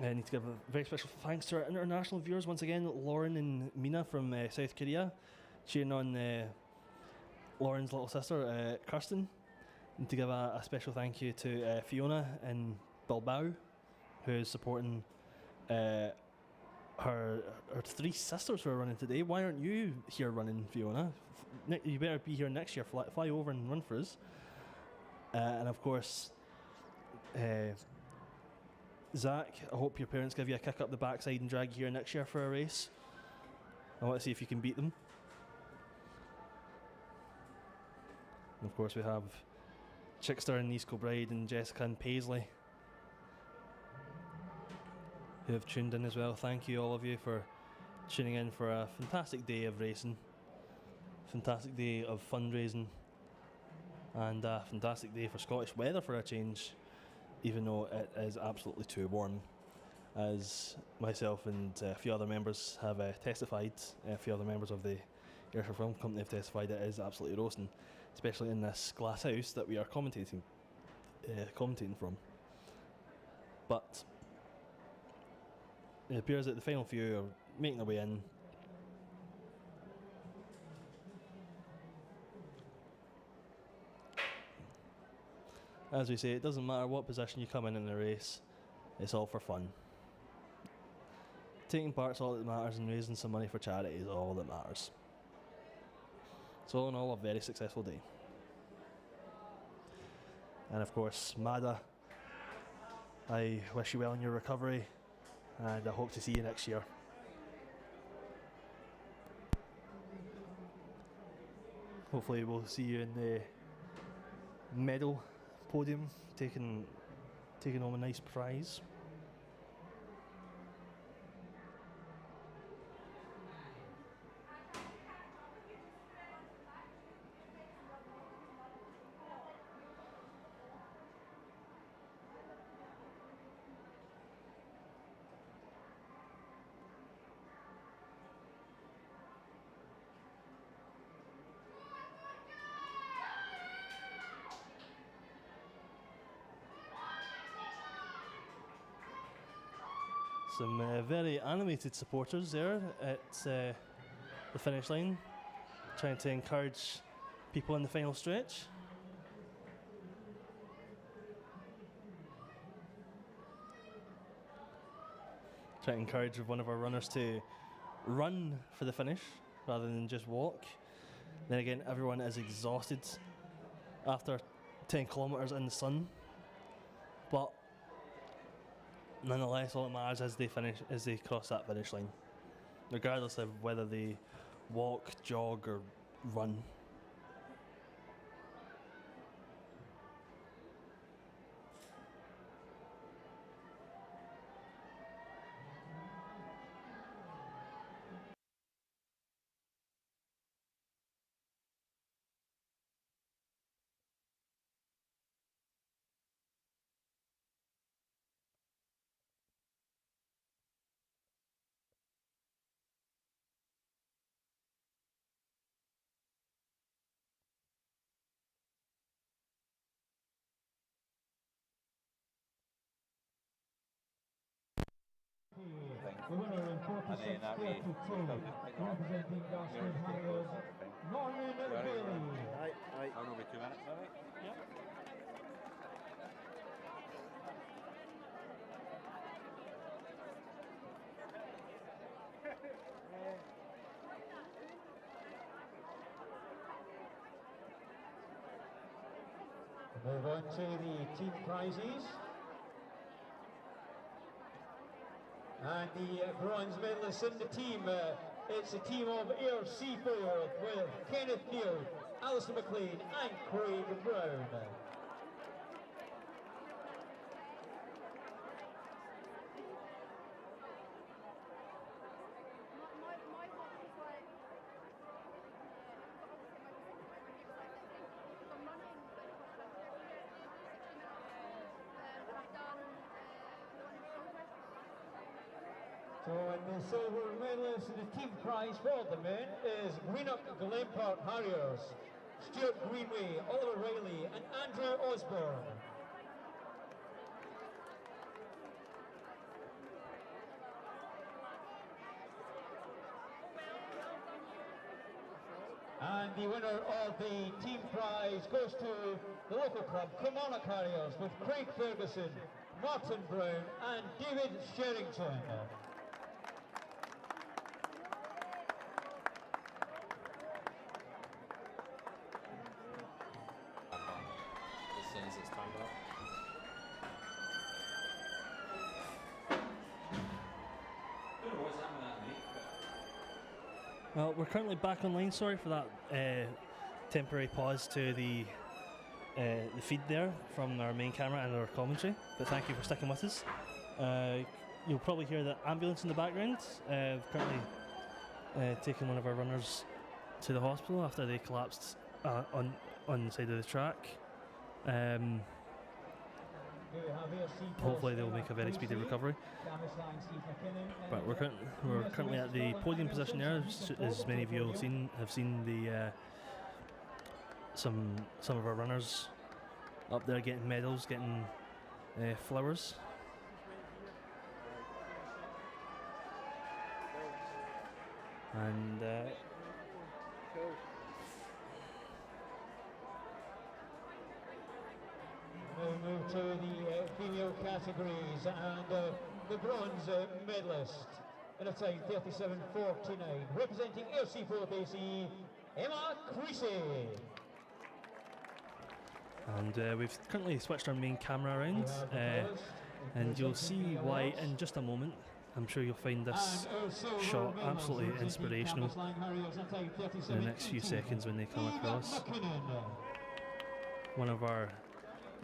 I need to give a very special thanks to our international viewers once again, Lauren and Mina from South Korea, cheering on Lauren's little sister, Kirsten. Need to give a special thank you to Fiona in Bilbao, who is supporting her three sisters who are running today. Why aren't you here running, Fiona? You better be here next year. Fly over and run for us. And of course, Zach, I hope your parents give you a kick up the backside and drag you here next year for a race. I want to see if you can beat them. And of course, we have Chickster and East Kilbride and Jessica and Paisley, who have tuned in as well. Thank you, all of you, for tuning in for a fantastic day of racing, fantastic day of fundraising, and a fantastic day for Scottish weather for a change, even though it is absolutely too warm. As myself and a few other members have testified, a few other members of the Ayrshire Film Company have testified, it is absolutely roasting, especially in this glass house that we are commentating from. But it appears that the final few are making their way in. As we say, it doesn't matter what position you come in a race, it's all for fun. Taking part's all that matters, and raising some money for charity is all that matters. So all in all, a very successful day. And of course, Mada, I wish you well in your recovery, and I hope to see you next year. Hopefully we'll see you in the medal podium, taking home a nice prize. Some very animated supporters there at the finish line, trying to encourage people in the final stretch. Trying to encourage one of our runners to run for the finish rather than just walk. Then again, everyone is exhausted after 10 kilometres in the sun, but nonetheless, all that matters is they cross that finish line, regardless of whether they walk, jog, or run. The winner in 46 representing Roon the Toon. I'll over 2 minutes, alright? Yep. Move on to the team prizes. And the bronze medalists in the team, it's a team of Ayr C4 with Kenneth Neal, Alison McLean and Craig Brown. So the silver medalist in the team prize for the men is Greenock Glen Park Harriers, Stuart Greenway, Oliver Riley and Andrew Osborne. And the winner of the team prize goes to the local club, Kilmarnock Harriers, with Craig Ferguson, Martin Brown and David Sherrington. As soon as it's timed up. Well, we're currently back online. Sorry for that temporary pause to the feed there from our main camera and our commentary, but thank you for sticking with us. You'll probably hear the ambulance in the background. Currently taking one of our runners to the hospital after they collapsed on the side of the track. Hopefully they'll make a very speedy recovery. But we're currently at the podium position there, as many of you have seen the some of our runners up there getting medals, getting flowers. And we move to the female categories, and the bronze medalist in a time 37.49, representing LC4 BC, Emma Creasy. And we've currently switched our main camera around, and you'll see why in just a moment. I'm sure you'll find this shot absolutely inspirational in the next few seconds when they come across. One of our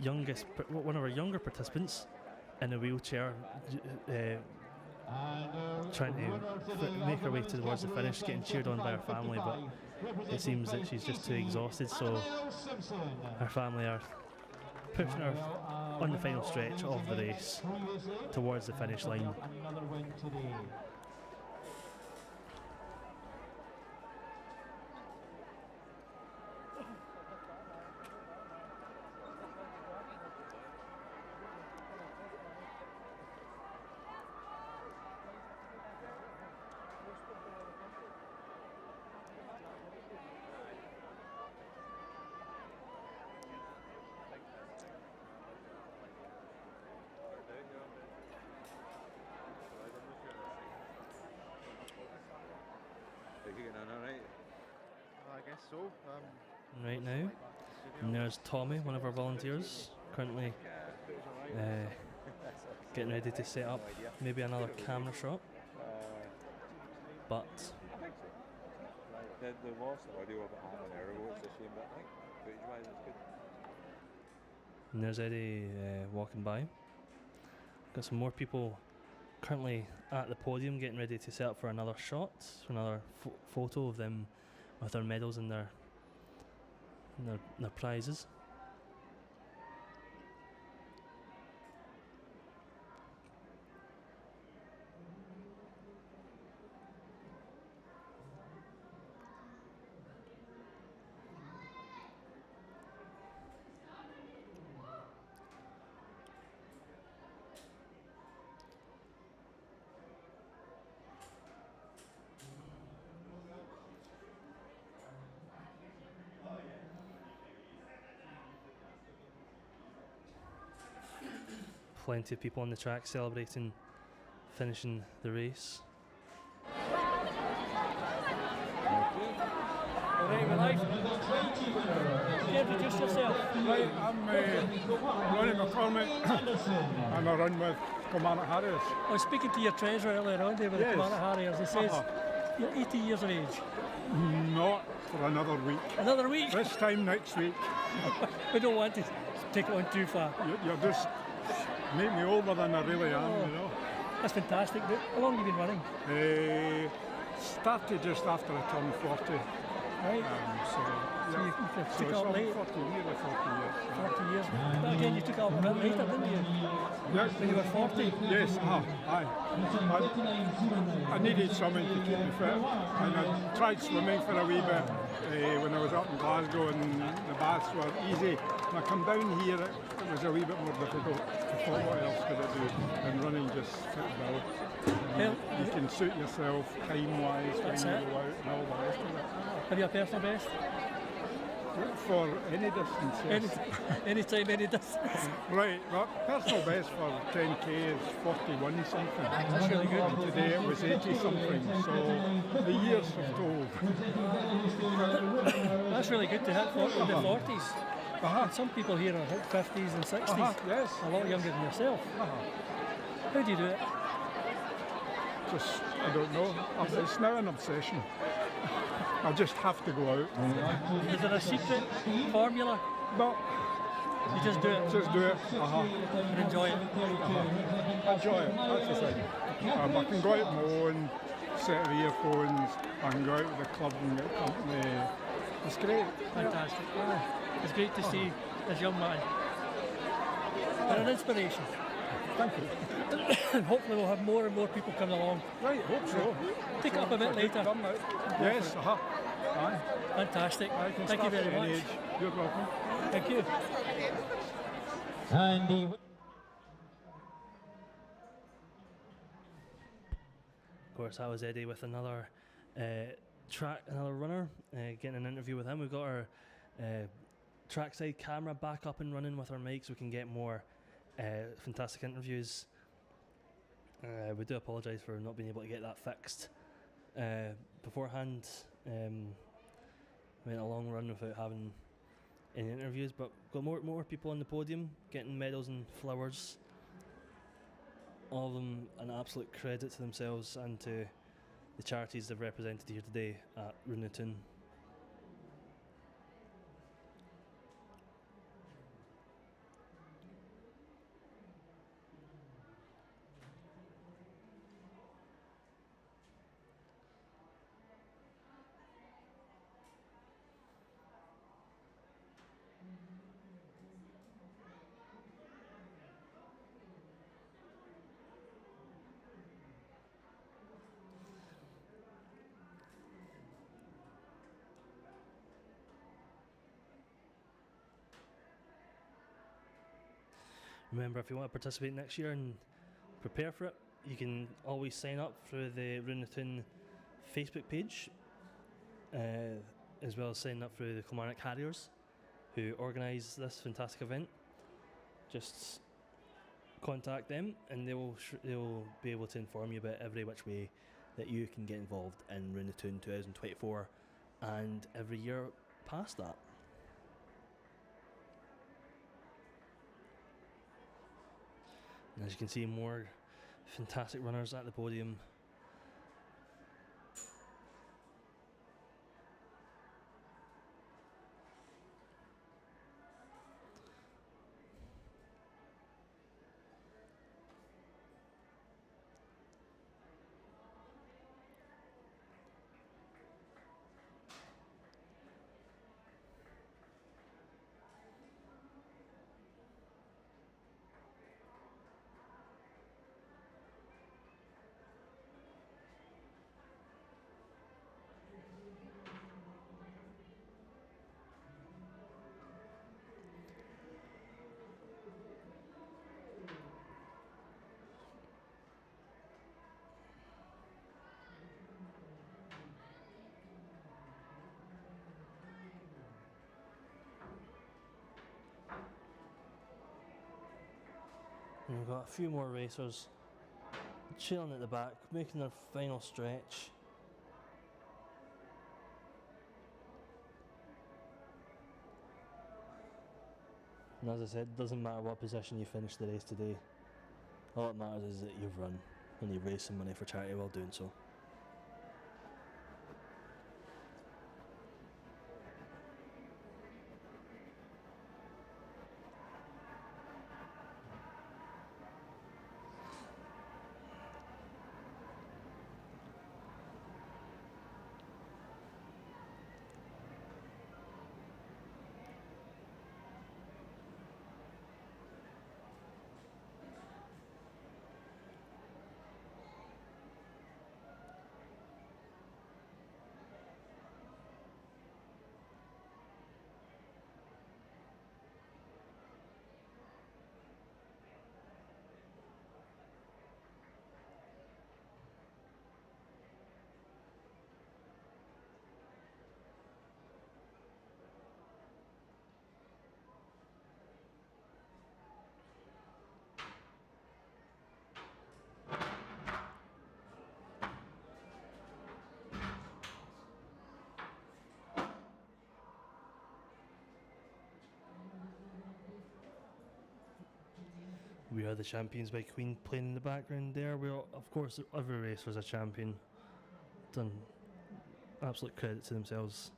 younger participants in a wheelchair, trying to make her way towards the finish, getting cheered on by her family, but it seems that she's just too exhausted, so her family are pushing her on the final stretch of the race towards the finish line. I guess so. Right now, and there's Tommy, one of our volunteers, currently getting ready to set up maybe another camera shot. But they lost the audio about half an hour ago. It's a shame, but I think footage-wise it's good. and there's Eddie walking by. Got some more people currently at the podium getting ready to set up for another shot, for another photo of them with their medals and their prizes. Plenty of people on the track celebrating finishing the race. Alright, we're live. Introduce yourself. Right, I'm Ronnie McCormick and I run with Kilmarnock Harriers. I was speaking to your treasurer earlier on there with the Kilmarnock Harriers. He says you're 80 years of age. Not for another week. Another week? This time next week. We don't want to take it on too far. You're just make me older than I really am, you know. That's fantastic. How long have you been running? Started just after I turned 40. Right. So you yeah. took up late. 40 years. 40 years. But again, you took up a bit later, didn't you? Yes. When you were 40? Yes, aye. I needed something to keep me fit, and I tried swimming for a wee bit when I was up in Glasgow, and the baths were easy. When I come down here, it was a wee bit more difficult. I thought, what else could I do? And running just fit well. You can suit yourself time-wise when you go out and all the rest of it. Have you a personal best? For any distance, yes. Any time, any distance. Right, well, personal best for 10k is 41 something. That's really good. And today it was 80 something, so the years have told. That's really good to hit in the 40s. And some people here are hit 50s and 60s. Yes. A lot younger than yourself. How do you do it? Just, I don't know. It's now an obsession. I just have to go out. Is there a secret formula? No. You just do it? Just do it. And enjoy it? Enjoy it, that's the thing. I can go out mow and set of earphones, I can go out with the club and get company. It's great. Fantastic. It's great to see this young man. You're an inspiration. Thank you. And hopefully we'll have more and more people coming along. Right, hope so. Pick it up a bit later. Yes, Aye. Fantastic. Thank you very much. Age. You're welcome. Thank you. And the Of course, that was Eddie with another another runner, getting an interview with him. We've got our trackside camera back up and running with our mics. We can get more fantastic interviews. We do apologise for not being able to get that fixed beforehand. Went a long run without having any interviews, but got more people on the podium getting medals and flowers. All of them an absolute credit to themselves and to the charities they've represented here today at Roon the Toon. Remember, if you want to participate next year and prepare for it, you can always sign up through the Roon the Toon Facebook page, as well as sign up through the Kilmarnock Harriers, who organise this fantastic event. Just contact them and they will be able to inform you about every which way that you can get involved in Roon the Toon 2024 and every year past that. And as you can see, more fantastic runners at the podium. And we've got a few more racers chilling at the back, making their final stretch. And as I said, it doesn't matter what position you finish the race today. All that matters is that you've run and you've raised some money for charity while doing so. We Are the Champions by Queen playing in the background there. Of course, every racer's a champion. Done absolute credit to themselves.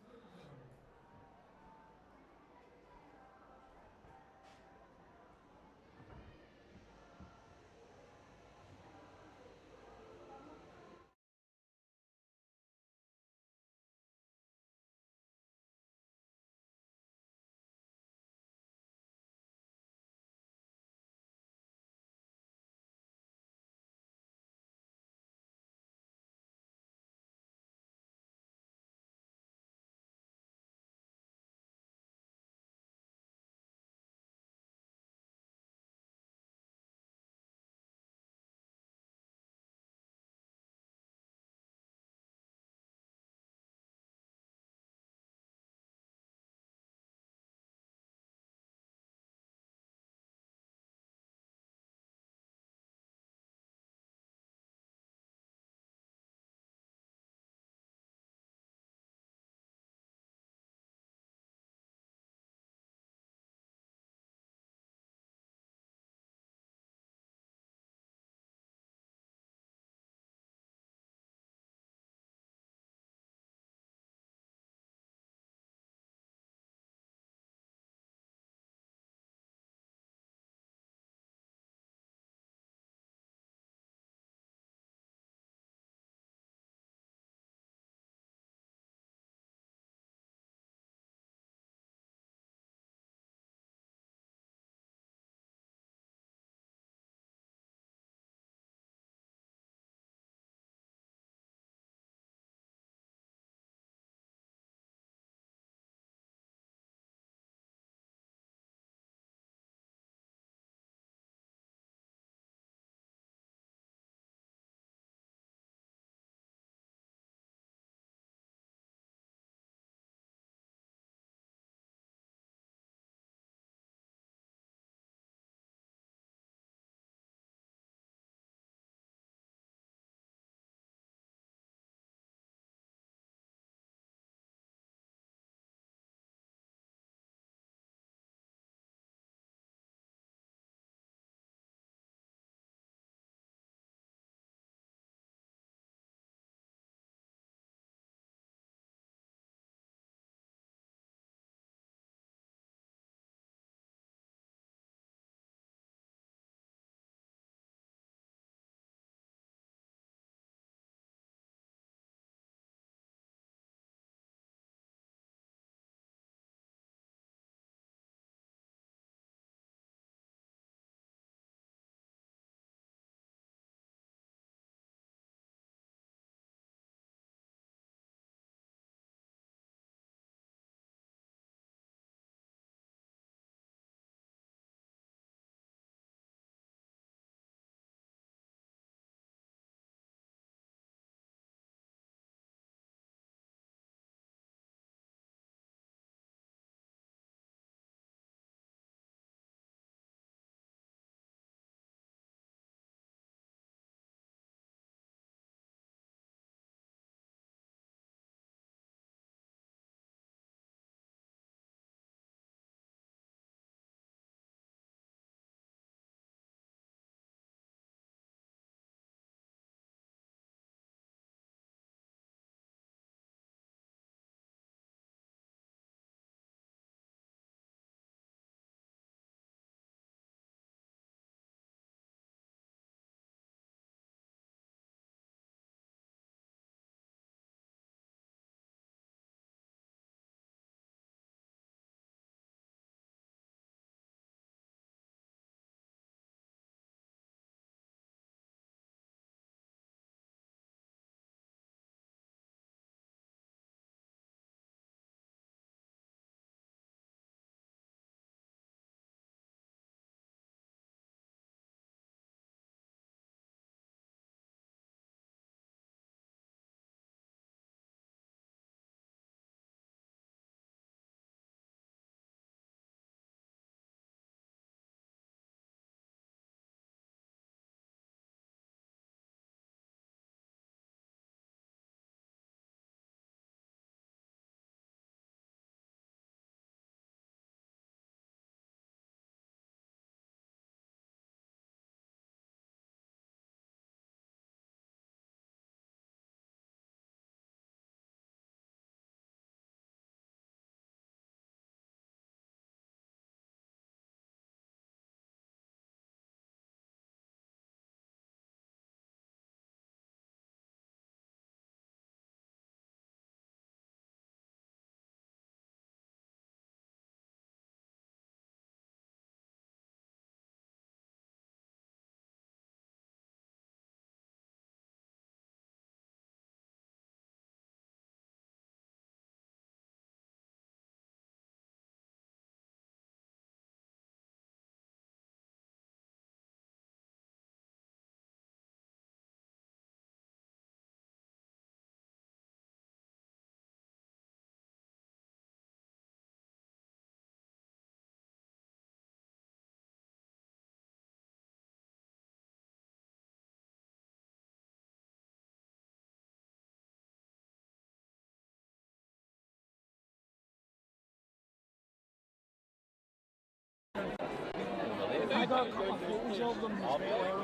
I got a couple of photos of them as well.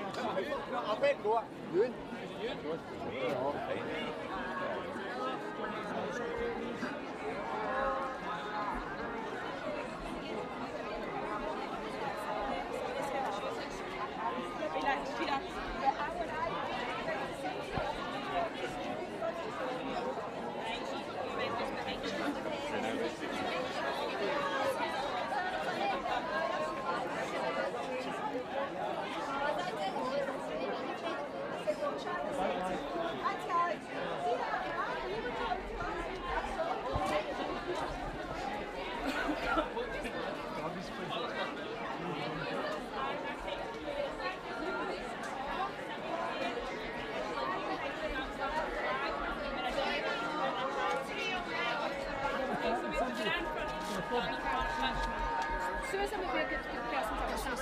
Susan would be a good person to discuss.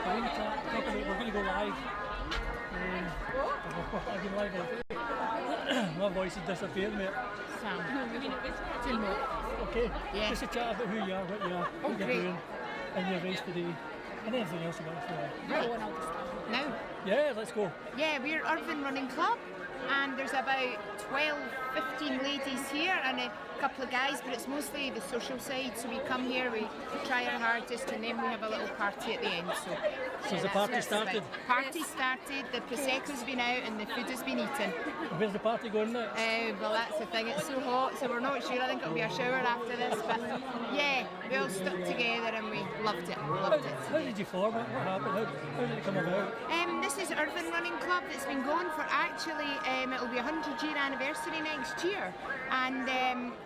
We're going to go live. I've been live all day. My voice has disappeared, mate. Sam. Okay. Yeah. Just a chat about who you are, what you are, what you're doing in your race today, and anything else you want to say. Now? Yeah, let's go. Yeah, we're Irvine Running Club, and there's about 12, 15 ladies here and a couple of guys, but it's mostly the social side. So we come here, we try our hardest, and then we have a little party at the end. So has the party started? Party started, the Prosecco's been out and the food has been eaten. Where's the party going next? Well, that's the thing, it's so hot, so we're not sure. I think it'll be a shower after this, but yeah, we all stuck together and we loved it. How did you form it? What happened? How did it come about? This is Irvine Running Club that's been going for actually, it'll be a 100-year anniversary next year, and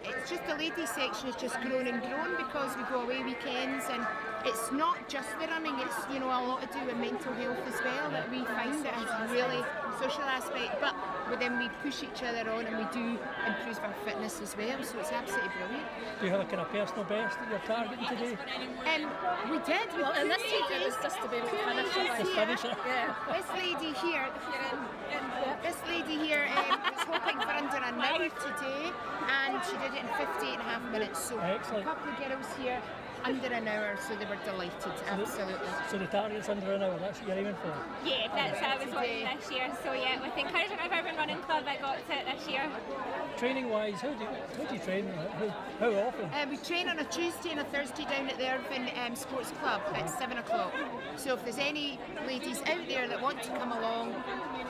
it's just the ladies section has just grown and grown because we go away weekends, and it's not just the running, it's a lot to do with mental health as well, that we find it has a really social aspect, but then we push each other on and we do improve our fitness as well, so it's absolutely brilliant. Do you have a kind of personal best that you're targeting today? We did. Well, in this case it was just to be able to finish it. Yeah. This lady here was hoping for under an hour today, and she did it in 58.5 minutes. So excellent. A couple of girls here under an hour, so they were delighted, absolutely. So the target's under an hour, that's what you're aiming for? Yeah, that's what I was wanting this year. So yeah, with the encouragement of Irvine Running Club, I got to it this year. Training wise, how do you train? How often? We train on a Tuesday and a Thursday down at the Irvine Sports Club at 7 o'clock. So if there's any ladies out there that want to come along,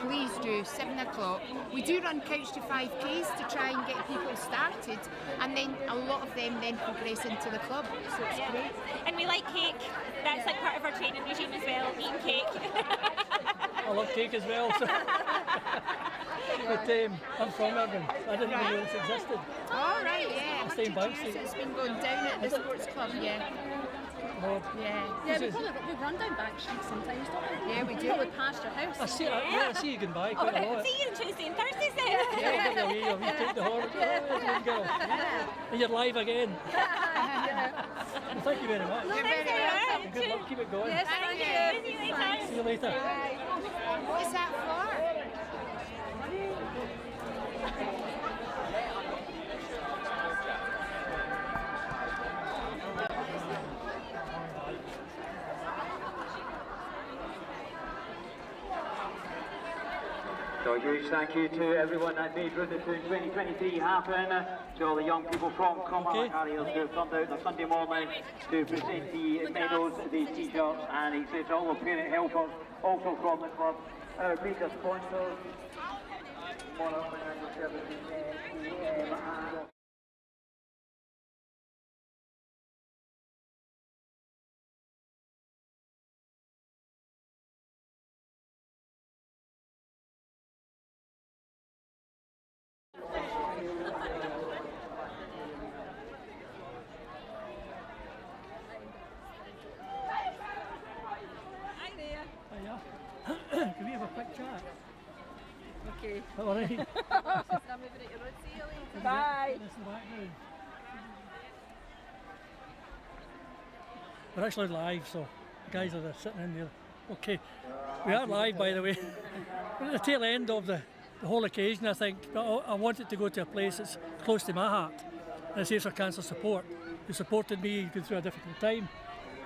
please do, 7 o'clock. We do run couch to 5Ks to try and get people started, and then a lot of them then progress into the club, so it's great. And we like cake, that's like part of our training regime as well, eating cake. I love cake as well. So. But I'm from Irvine, I didn't know this existed. All right, yeah. 100 years it's been going down at the sports club, yeah. Lord. Yeah, we run down Bank Street sometimes, don't we? Yeah, we do. Probably past your house. I see you going by quite a lot. See you on Tuesday and Thursdays then. Yeah, we take the horn. And you're live again. Well, thank you very much. You're very welcome. Good luck, keep it going. Yes, thank you. See you later. What is that for? So a huge thank you to everyone that made Roon the Toon 2023 happen, to all the young people from Kilmarnock areas who have come out on a Sunday morning to present the medals, the t-shirts, and he says all the parent helpers also from the club, our major sponsors, Monarch Financial Services, and Can we have a quick chat? Okay. All right. I'm moving at your road. See you later. Bye. This in the background. We're actually live, so the guys are sitting in there. Okay, we are live, by the way. We're at the tail end of the whole occasion, I think. But I wanted to go to a place that's close to my heart, and it's Ace for Cancer Support, who supported me through a difficult time.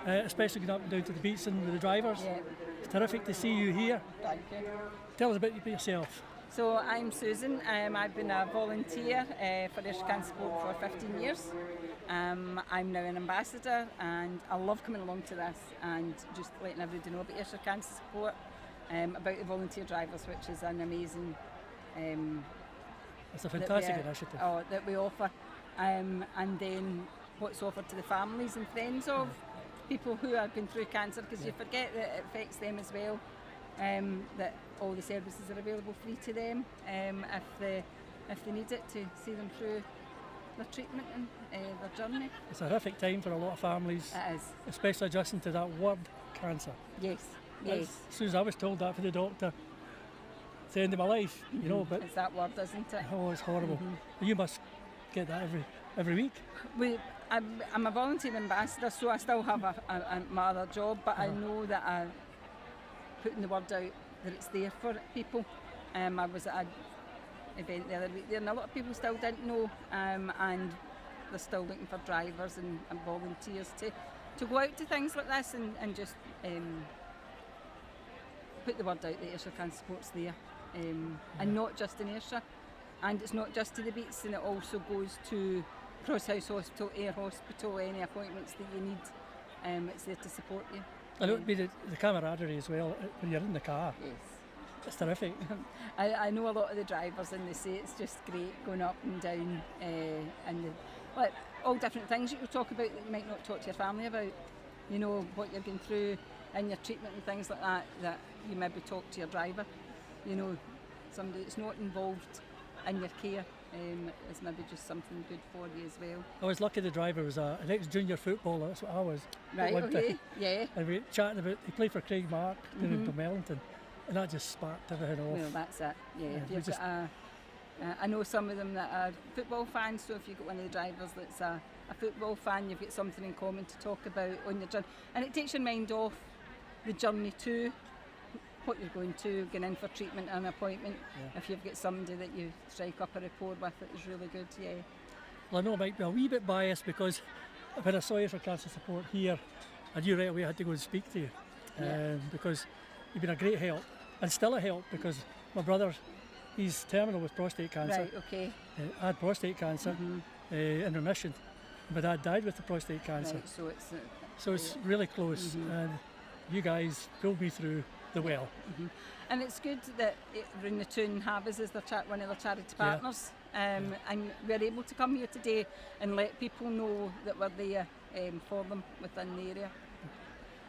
especially going up and down to the beats and with the drivers. Yeah. It's terrific to see you here. Thank you. Tell us about yourself. So I'm Susan. I've been a volunteer for Ayrshire Cancer Sport for 15 years. I'm now an ambassador, and I love coming along to this and just letting everybody know about Ayrshire Cancer Sport, about the volunteer drivers, which is an amazing. It's a fantastic initiative. That we offer, and then what's offered to the families and friends of people who have been through cancer, because you forget that it affects them as well. That all the services are available free to them if they need it, to see them through their treatment and their journey. It's a horrific time for a lot of families. It is. Especially adjusting to that word, cancer. Yes. Yes. As soon as I was told that from the doctor, it's the end of my life, you know. But it's that word, isn't it? Oh, it's horrible. You must get that every week. I'm a volunteer ambassador, so I still have my other job, but I know that I'm putting the word out that it's there for people. I was at an event the other week there, and a lot of people still didn't know, and they're still looking for drivers and volunteers to go out to things like this and just put the word out that Ayrshire Cancer Sport's there, and not just in Ayrshire, and it's not just to the beats, and it also goes to Cross House Hospital, Ayr Hospital, any appointments that you need. It's there to support you. And it would be the camaraderie as well when you're in the car. Yes. It's terrific. I know a lot of the drivers, and they say it's just great going up and down, and all different things you could talk about that you might not talk to your family about. You know, what you're going through in your treatment and things like that you maybe talk to your driver. You know, somebody that's not involved in your care. Is maybe just something good for you as well. I was lucky the driver was an ex-junior footballer, that's what I was. Right, okay, yeah. And we were chatting about, he played for Kilmarnock down in Dunmelton, and that just sparked everything off. Well, that's it, yeah. I know some of them that are football fans, so if you've got one of the drivers that's a football fan, you've got something in common to talk about on your journey. And it takes your mind off the journey to what you're going to, going in for treatment and an appointment. Yeah. If you've got somebody that you strike up a rapport with, it is really good, yeah. Well, I know I might be a wee bit biased because when I saw you for Cancer Support here, I knew right away I had to go and speak to you, because you've been a great help, and still a help, because my brother, he's terminal with prostate cancer. Right, okay. I had prostate cancer in remission. My dad died with the prostate cancer. Right, so it's really close, and you guys pulled me through the well. And it's good that Roon the Toon have us as one of their charity partners, and we're able to come here today and let people know that we're there for them within the area.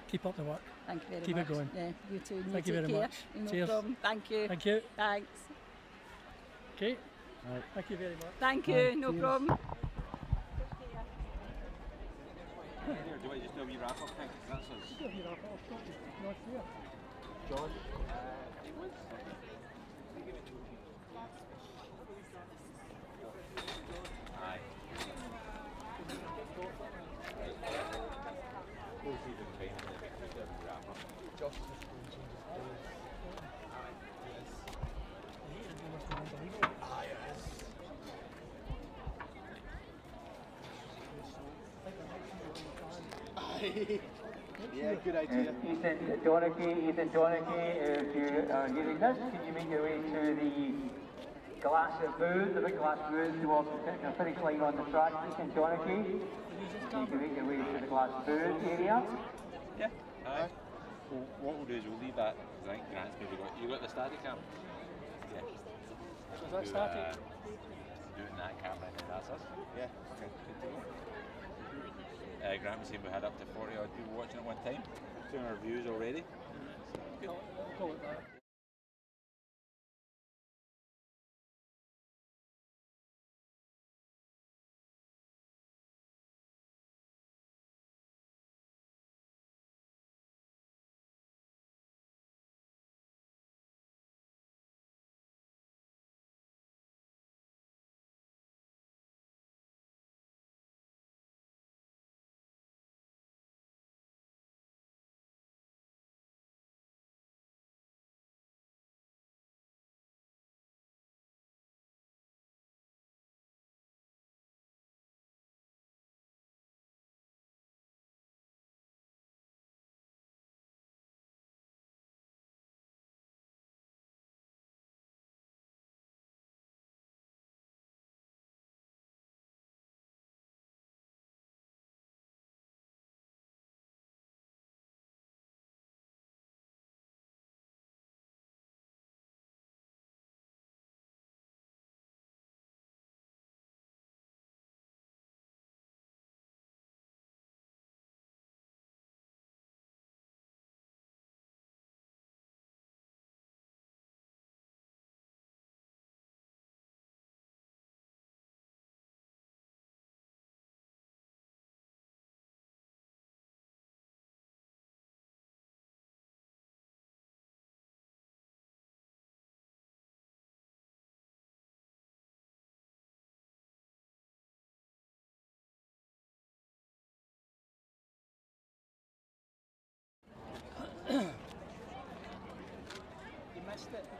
Keep up the work. Thank you very much. Keep it going. Yeah, you too. Thank you very much. No Cheers. problem. Thank you. Thank you. Thanks. Okay. Right. Thank you very much. Thank you. No problem. Do you want to just do a wee wrap up thing? That's us. John? Aye. We'll see the train and then we do a wrap up. Josh is just going to change his clothes. Aye, yes. Yeah, good idea. Ethan Donaghy, if you are hearing this, can you make your way to the glass booth, the big glass booth towards the finish line on the track? Ethan Donaghy, you can make your way to the glass booth area. Yeah. Aye. Well, what we'll do is we'll leave that, because I think Grant's maybe you got the static cam? Yeah. So is that static? Do it in that camera and then that's us? Yeah. Okay, good to go. Grant was saying we had up to 40 odd people watching at one time, 200 views already. Good. I'll call it that.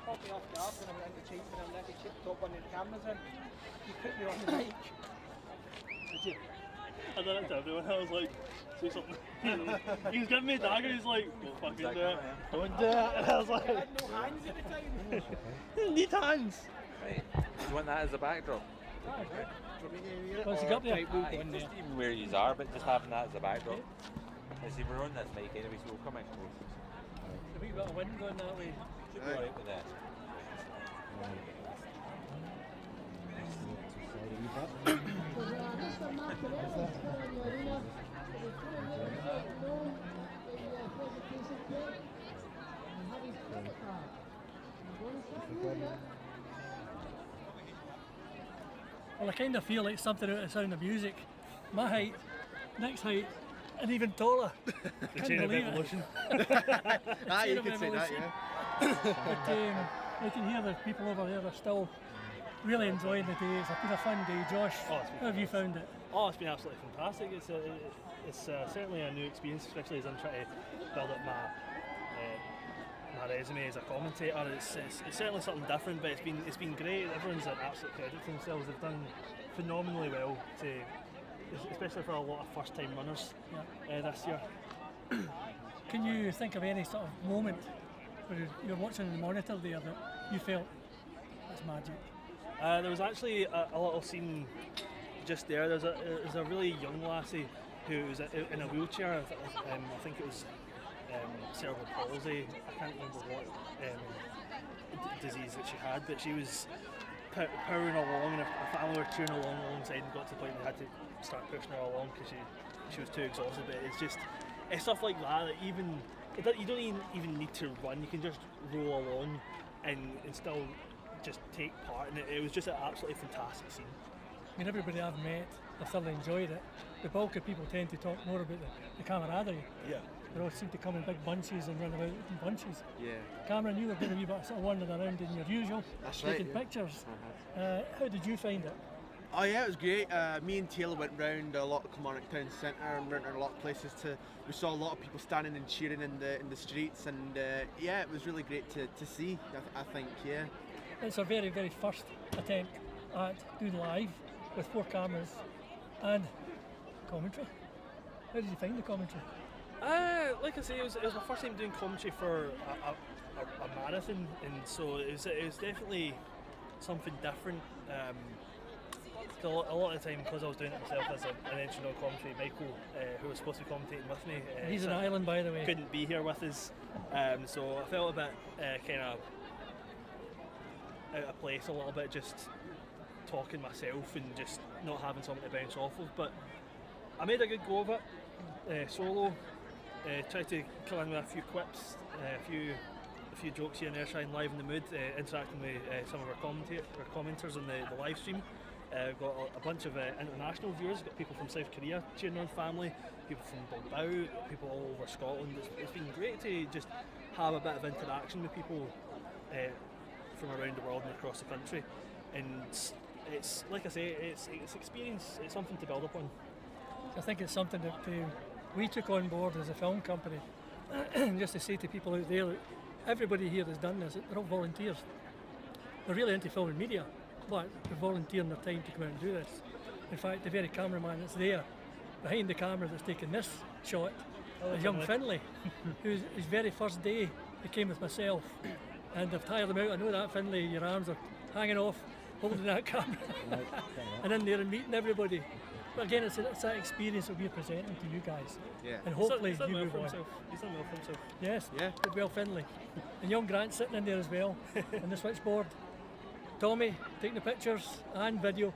caught me off guard when I went into change and I went to chip top one of the cameras in. You put me on the mic. Did you? I done it to everyone. I was like, say something. He was giving me a dagger. He's like, don't fucking do it. Don't do it. And I was like, I had no hands at the time. you need hands. Right. Do you want that as a backdrop? Once you got there, Just even where you are, but just having that as a backdrop. See, we're on this mic anyway, so we'll come in close. a wee bit of wind going that way. Should be alright with that. Well, I kind of feel like something out of Sound of Music. My height, next height, and even taller. The chain of evolution. You could say that, yeah. But I can hear the people over there are still really enjoying the day. It's been a fun day. Josh, how have you found it? Oh, it's been absolutely fantastic. It's certainly a new experience, especially as I'm trying to build up my resume as a commentator. It's certainly something different, but it's been great. Everyone's an absolute credit to themselves. They've done phenomenally well, especially for a lot of first-time runners this year. Can you think of any sort of moment where you're watching the monitor there that you felt that's magic? There was actually a little scene just there. There's a really young lassie who was in a wheelchair. I think it was cerebral palsy. I can't remember what disease that she had, but she was powering along, and her family were cheering alongside, and got to the point they had to start pushing her along because she was too exhausted. But it's stuff like that you don't even need to run. You can just roll along and still just take part in it. It was just an absolutely fantastic scene. I mean, everybody I've met, I thoroughly enjoyed it. The bulk of people tend to talk more about the camaraderie. Yeah. They all seem to come in big bunches and run about in bunches. Yeah. Cameron, you were doing a wee bit sort of wandering around in your usual, taking pictures. How did you find it? Oh yeah, it was great. Me and Taylor went round a lot of Kilmarnock town centre and went around a lot of places. We saw a lot of people standing and cheering in the streets, and yeah, it was really great to see. I think, yeah. It's our very, very first attempt at doing live with 4 cameras and commentary. How did you find the commentary? Like I say, it was my first time doing commentary for a marathon, and so it was definitely something different. A lot of the time, because I was doing it myself as an entry commentary, Michael, who was supposed to be commentating with me, he's in Ireland, by the way, couldn't be here with us, so I felt a bit kind of out of place a little bit, just talking myself and just not having something to bounce off of. But I made a good go of it, solo. Tried to kill in with a few quips, a few jokes here and there, trying liven the mood, interacting with some of our commenters on the live stream. Got a bunch of international viewers, got people from South Korea cheering on family, people from Bilbao, people all over Scotland. It's been great to just have a bit of interaction with people from around the world and across the country. And it's like I say, it's experience, it's something to build upon. I think it's something that we took on board as a film company, just to say to people out there, everybody here that's done this, they're all volunteers. They're really into film and media, but they're volunteering their time to come out and do this. In fact, the very cameraman that's there, behind the camera that's taking this shot, is young Finlay, whose his very first day he came with myself, and I've tired him out. I know that, Finlay, your arms are hanging off, holding that camera, and in there and meeting everybody. But again, it's that experience that we're presenting to you guys. Yeah. And hopefully He's done you well move for on. himself. He's done well for himself. Yes, Yeah. did well, Finlay. And young Grant sitting in there as well, on the switchboard. Tommy taking the pictures and video,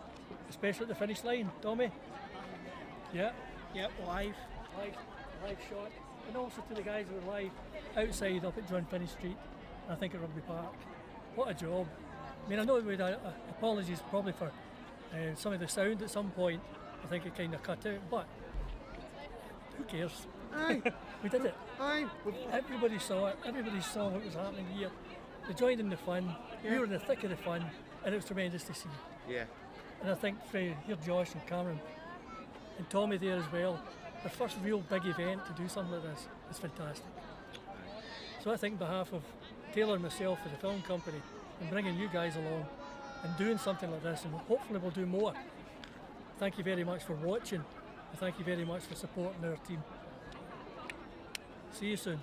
especially at the finish line. Tommy? Yeah. Yep, live. Live shot. And also to the guys who were live outside up at John Finney Street, I think at Rugby Park. What a job. I mean, I know we had apologies probably for some of the sound at some point. I think it kind of cut out, but who cares? Aye. We did it. Aye. Everybody saw it. Everybody saw what was happening here. They joined in the fun. Yeah. We were in the thick of the fun, and it was tremendous to see. Yeah. And I think for here, Josh and Cameron and Tommy there as well, their first real big event to do something like this is fantastic. So I think on behalf of Taylor and myself for the film company and bringing you guys along and doing something like this, and hopefully we'll do more. Thank you very much for watching, and thank you very much for supporting our team. See you soon.